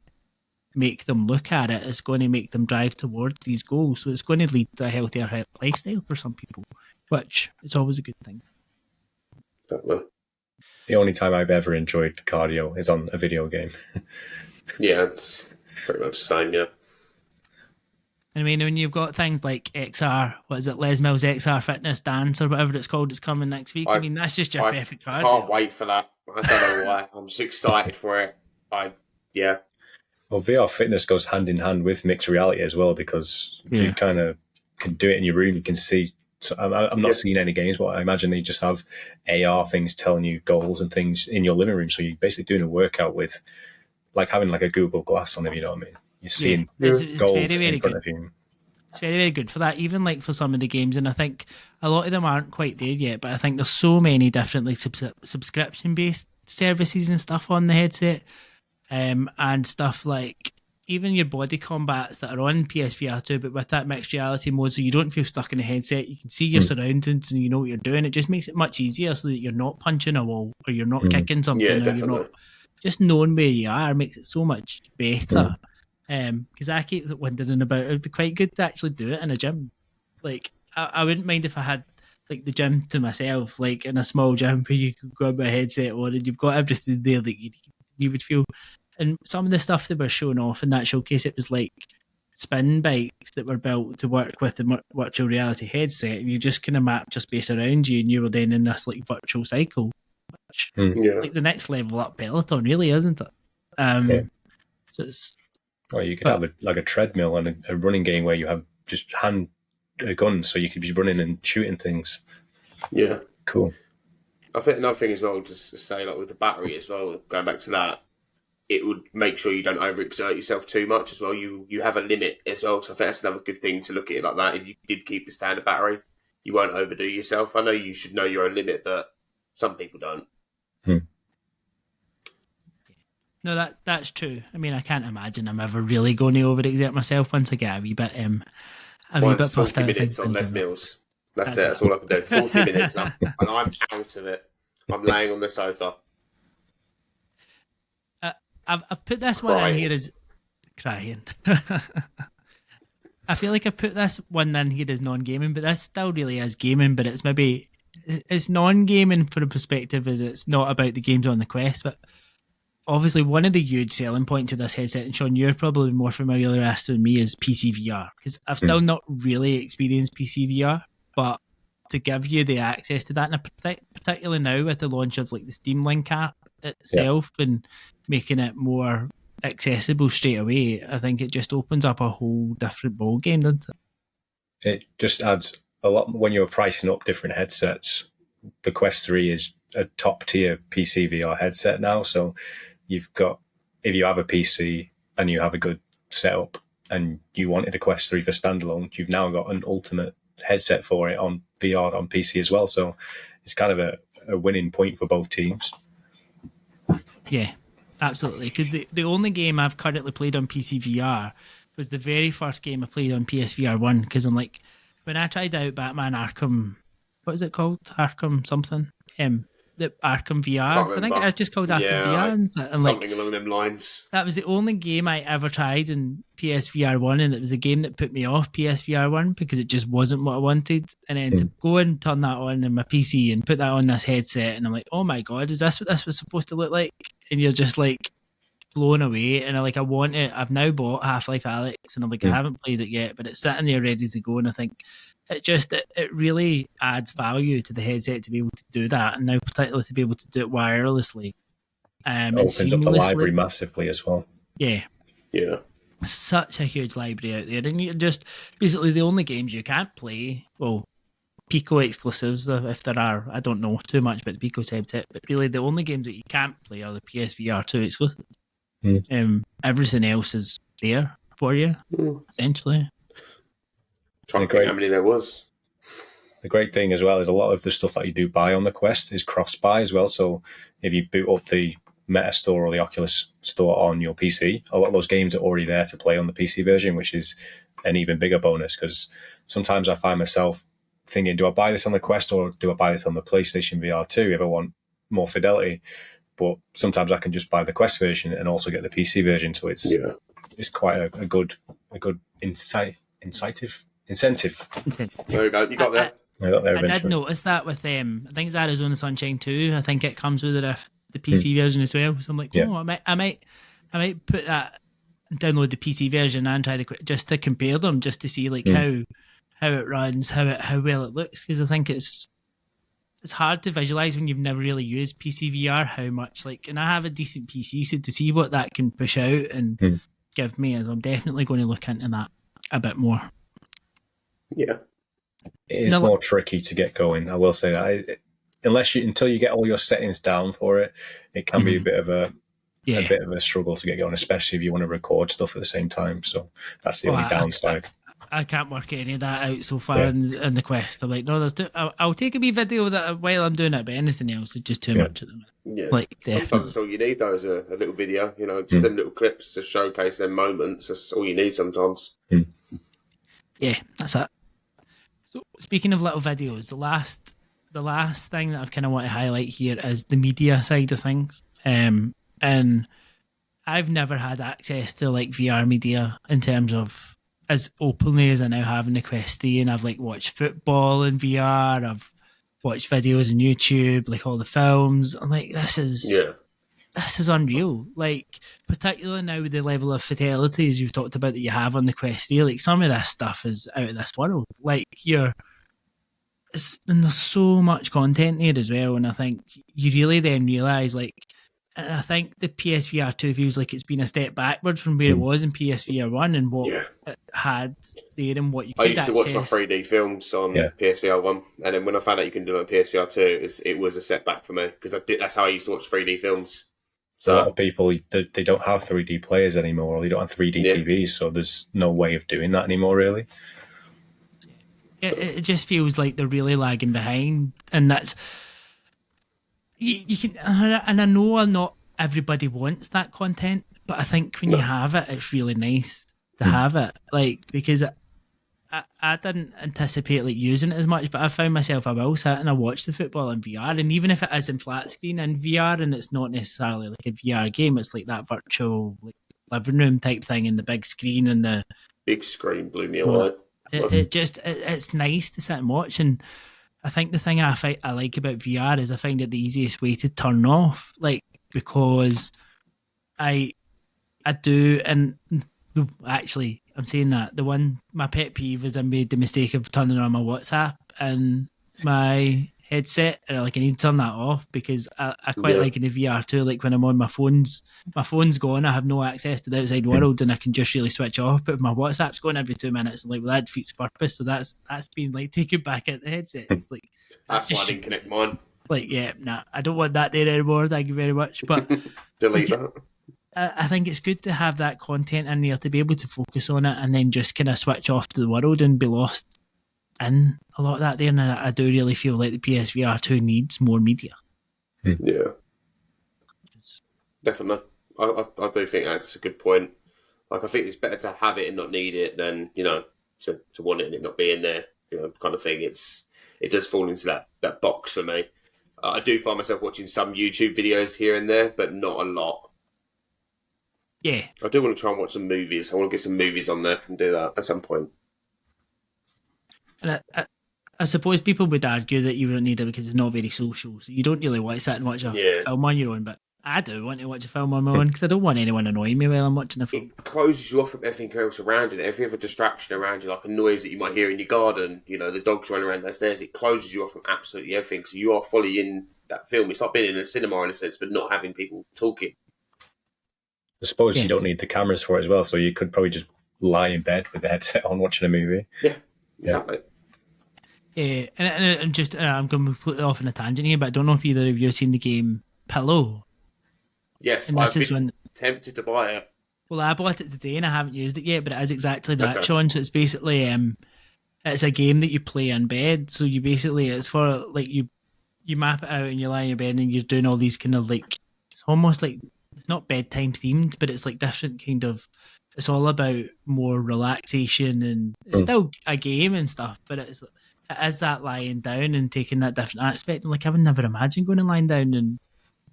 make them look at it. It's going to make them drive towards these goals. So it's going to lead to a healthier lifestyle for some people, which is always a good thing. The only time I've ever enjoyed cardio is on a video game. Yeah, it's pretty much the same, yeah. I mean, when you've got things like XR, what is it, Les Mills XR Fitness Dance or whatever it's called, it's coming next week. I mean, that's just your perfect cardio. I can't wait for that. I don't know why. I'm just excited for it. Well, VR fitness goes hand in hand with mixed reality as well, because you kind of can do it in your room. You can see. So I'm not seeing any games, but I imagine they just have AR things telling you goals and things in your living room. So you're basically doing a workout with, like, having like a Google Glass on, if you know what I mean. You're seeing goals very, very in front of you. It's very, very good for that, even like for some of the games. And I think a lot of them aren't quite there yet, but I think there's so many different, like, subscription-based services and stuff on the headset. And stuff like even your body combats that are on PSVR 2, but with that mixed reality mode, so you don't feel stuck in a headset. You can see your surroundings and you know what you're doing. It just makes it much easier, so that you're not punching a wall or you're not kicking something, or you're not just knowing where you are makes it so much better. Because I keep wondering about it would be quite good to actually do it in a gym. Like, I wouldn't mind if I had, like, the gym to myself, like in a small gym where you could grab a headset on and you've got everything there that you would feel. And some of the stuff that were shown off in that showcase, it was like spin bikes that were built to work with the virtual reality headset, and you just kind of mapped your space around you, and you were then in this, like, virtual cycle, which like the next level up Peloton, really, isn't it? So it's. Or you could have a treadmill and a running game where you have just hand guns, so you could be running and shooting things. Yeah, cool. I think another thing as well, just to say, like with the battery as well, going back to that, it would make sure you don't overexert yourself too much as well. You have a limit as well, so I think that's another good thing to look at it like that. If you did keep the standard battery, you won't overdo yourself. I know you should know your own limit, but some people don't. No, that's true. I mean, I can't imagine I'm ever really going to overexert myself once I get a wee bit Mine's 40 puffed out. minutes on Les Mills. That's it. That's all I can do. 40 minutes and I'm out of it. I'm laying on the sofa. I've put this one in here as crying. I feel like I put this one in here as non-gaming, but this still really is gaming. But it's non-gaming from a perspective as it's not about the games on the Quest. But obviously, one of the huge selling points of this headset, and Sean, you're probably more familiar with this than me, is PCVR, because I've still not really experienced PCVR, but to give you the access to that, and particularly now with the launch of like the Steam Link app itself and making it more accessible straight away, I think it just opens up a whole different ball game, doesn't it? It just adds a lot when you're pricing up different headsets. The Quest 3 is a top tier PC VR headset now, so you've got, if you have a PC and you have a good setup and you wanted a Quest 3 for standalone, you've now got an ultimate headset for it on VR on PC as well. So it's kind of a winning point for both teams. Yeah, absolutely. Because the only game I've currently played on PC VR was the very first game I played on PSVR 1. Because I'm like, when I tried out Batman Arkham, what is it called? Arkham something? The Arkham VR. I think it's just called Arkham VR. And something like, along them lines. That was the only game I ever tried in PSVR 1, and it was a game that put me off PSVR 1 because it just wasn't what I wanted. And then to go and turn that on in my PC and put that on this headset, and I'm like, oh my God, is this what this was supposed to look like? And you're just like blown away. And I want it. I've now bought Half-Life Alyx, and I'm like, I haven't played it yet, but it's sitting there ready to go. And I think it really adds value to the headset to be able to do that, and now particularly to be able to do it wirelessly. It opens up the library massively as well. Yeah. Such a huge library out there, and you're just basically the only games you can't play. Well, Pico exclusives, if there are, I don't know too much about the Pico headset, but really the only games that you can't play are the PSVR 2 exclusives. Everything else is there for you, essentially. Trying to think how many there was. The great thing as well is a lot of the stuff that you do buy on the Quest is cross-buy as well. So if you boot up the Meta Store or the Oculus Store on your PC, a lot of those games are already there to play on the PC version, which is an even bigger bonus, because sometimes I find myself thinking, do I buy this on the Quest or do I buy this on the PlayStation VR 2 if I want more fidelity? But sometimes I can just buy the Quest version and also get the PC version. So it's quite a good incentive. There you go. You got there. I did notice that with I think it's Arizona Sunshine 2. I think it comes with the PC version as well. So I'm like, I might put that, download the PC version and try just to compare them, just to see like how it runs, how well it looks. Because I think it's hard to visualize when you've never really used PC VR how much and I have a decent PC, so to see what that can push out and give me, I'm definitely going to look into that a bit more. Yeah, it is more tricky to get going. I will say that until you get all your settings down for it, it can be a bit of a struggle to get going, especially if you want to record stuff at the same time. So that's the only downside. I can't work any of that out so far in the Quest. I'm like, no, I'll take a wee video of that while I'm doing it, but anything else is just too much at the minute. Yeah, sometimes that's all you need though, is a little video. Just them little clips to showcase them moments. That's all you need sometimes. Yeah, that's it. So speaking of little videos, the last thing that I've kind of want to highlight here is the media side of things. And I've never had access to VR media in terms of as openly as I now have in the Quest 3, and I've watched football in VR, I've watched videos on YouTube, all the films. I'm like, this is unreal. Particularly now with the level of fatalities you've talked about that you have on the Quest 3, some of this stuff is out of this world. And there's so much content there as well, and I think you really then realise And I think the PSVR 2 feels like it's been a step backward from where it was in PSVR 1 and what it had there and what you could access. I used to watch my 3D films on PSVR 1, and then when I found out you can do it on PSVR 2, it was a setback for me, because that's how I used to watch 3D films. So a lot of people, they don't have 3D players anymore, or they don't have 3D TVs, so there's no way of doing that anymore, really. It just feels like they're really lagging behind, and that's... You can, and I know not everybody wants that content, but I think when you have it, it's really nice to have it. Like, because I didn't anticipate like using it as much, but I found myself, I will sit and I watch the football in VR, and even if it is in flat screen in VR and it's not necessarily like a VR game, it's like that virtual like living room type thing and the big screen and the big screen blew me away. It's nice to sit and watch. And I think the thing I like about VR is I find it the easiest way to turn off, like, because I do, and actually I'm saying that my pet peeve is I made the mistake of turning on my WhatsApp and my headset, and like I need to turn that off, because I quite like in the VR too, like when I'm on my phone's gone, I have no access to the outside world and I can just really switch off, but if my WhatsApp's going every 2 minutes, I'm like, well, that defeats the purpose. So that's been like taken back at the headset. It's like, that's why I didn't connect mine. Like, I don't want that there anymore, thank you very much. But delete that. I think it's good to have that content in there to be able to focus on it and then just kind of switch off to the world and be lost in a lot of that there. And I do really feel like the PSVR 2 needs more media. Yeah, definitely. I do think that's a good point. Like, I think it's better to have it and not need it than, to want it and it not being there, kind of thing. It does fall into that box for me. I do find myself watching some YouTube videos here and there, but not a lot. Yeah. I do want to try and watch some movies. I want to get some movies on there and do that at some point. And I suppose people would argue that you don't need it because it's not very social, so you don't really want to sit and watch a film on your own, but I do want to watch a film on my own because I don't want anyone annoying me while I'm watching a film. It closes you off from everything else around you, every other distraction around you, like a noise that you might hear in your garden, the dogs running around downstairs. It closes you off from absolutely everything, so you are fully in that film. It's like being in a cinema in a sense, but not having people talking. I suppose you don't need the cameras for it as well, so you could probably just lie in bed with the headset on watching a movie. Yeah, exactly. Yeah, and just I'm going completely off on a tangent here, but I don't know if either of you have seen the game Pillow. Yes, I've been tempted to buy it. Well, I bought it today and I haven't used it yet, but it is exactly that, Sean. So it's basically it's a game that you play in bed. So you basically, it's for like you map it out and you lie in your bed and you're doing all these kind of like, it's almost like, it's not bedtime themed, but it's like different kind of, it's all about more relaxation, and it's still a game and stuff, but it is that lying down and taking that different aspect. And like, I would never imagine going and lying down in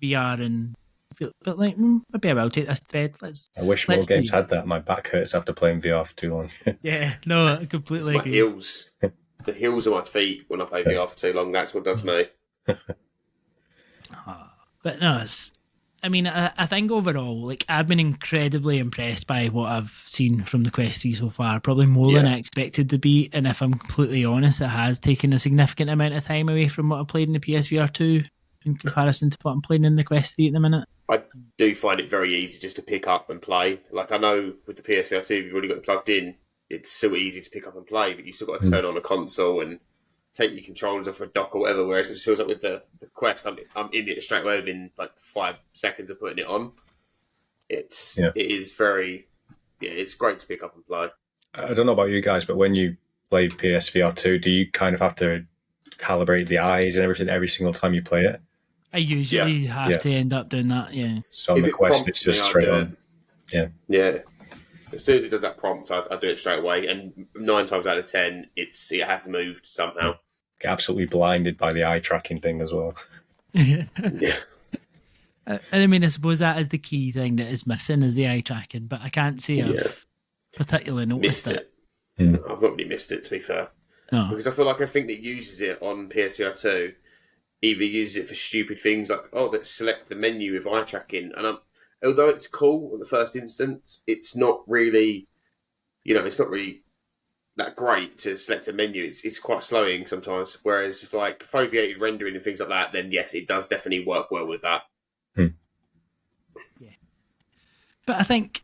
VR and feel, but like, maybe I will take this to bed. I wish more games had that. My back hurts after playing VR for too long. Yeah, no, I completely agree. Heels. The heels of my feet when I play VR for too long, that's what does me. But no, I think overall, like, I've been incredibly impressed by what I've seen from the Quest 3 so far, probably more than I expected to be, and if I'm completely honest, it has taken a significant amount of time away from what I played in the PSVR 2 in comparison to what I'm playing in the Quest 3 at the minute. I do find it very easy just to pick up and play. Like, I know with the PSVR 2, you've already got it plugged in, it's so easy to pick up and play, but you still got to turn on a console and take your controllers off a dock or whatever, whereas it feels like with the Quest, I'm in it straight away within like 5 seconds of putting it on. It is very, it's great to pick up and play. I don't know about you guys, but when you play PSVR 2, do you kind of have to calibrate the eyes and everything every single time you play it? I usually have to end up doing that, So on the Quest, it's just straight on. Yeah. As soon as it does that prompt, I do it straight away. And 9 times out of 10, it has moved somehow. Get absolutely blinded by the eye tracking thing as well. Yeah. And I mean, I suppose that is the key thing that is missing, is the eye tracking. But I can't say I've particularly noticed it. I've not really missed it, to be fair. No. Because I feel like everything that uses it on PSVR 2 either uses it for stupid things like, let's select the menu with eye tracking. And although it's cool at the first instance, it's not really, it's not really that great to select a menu. It's quite slowing sometimes. Whereas if like foveated rendering and things like that, then yes, it does definitely work well with that. But I think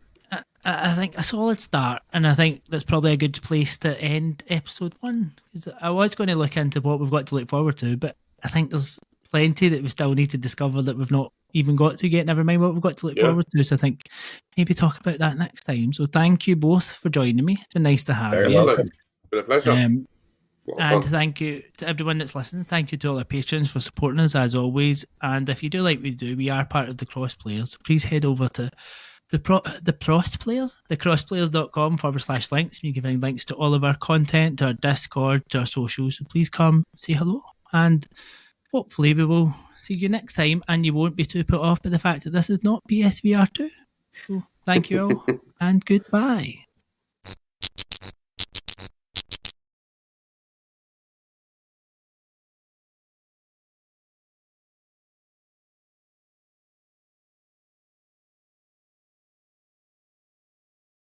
a solid start, and I think that's probably a good place to end episode 1. I was going to look into what we've got to look forward to, but I think there's plenty that we still need to discover that we've not even got to yet. Never mind what we've got to look forward to. So I think maybe talk about that next time. So thank you both for joining me. It's been nice to have Very you. welcome. Been a pleasure. And thank you to everyone that's listening. Thank you to all our patrons for supporting us as always. And if you do like we do, we are part of the Cross Players. Please head over to the Cross Players, thecrossplayers.com/links. You can find links to all of our content, to our Discord, to our socials. So please come say hello. And hopefully we will see you next time, and you won't be too put off by the fact that this is not PSVR 2. So thank you all and goodbye.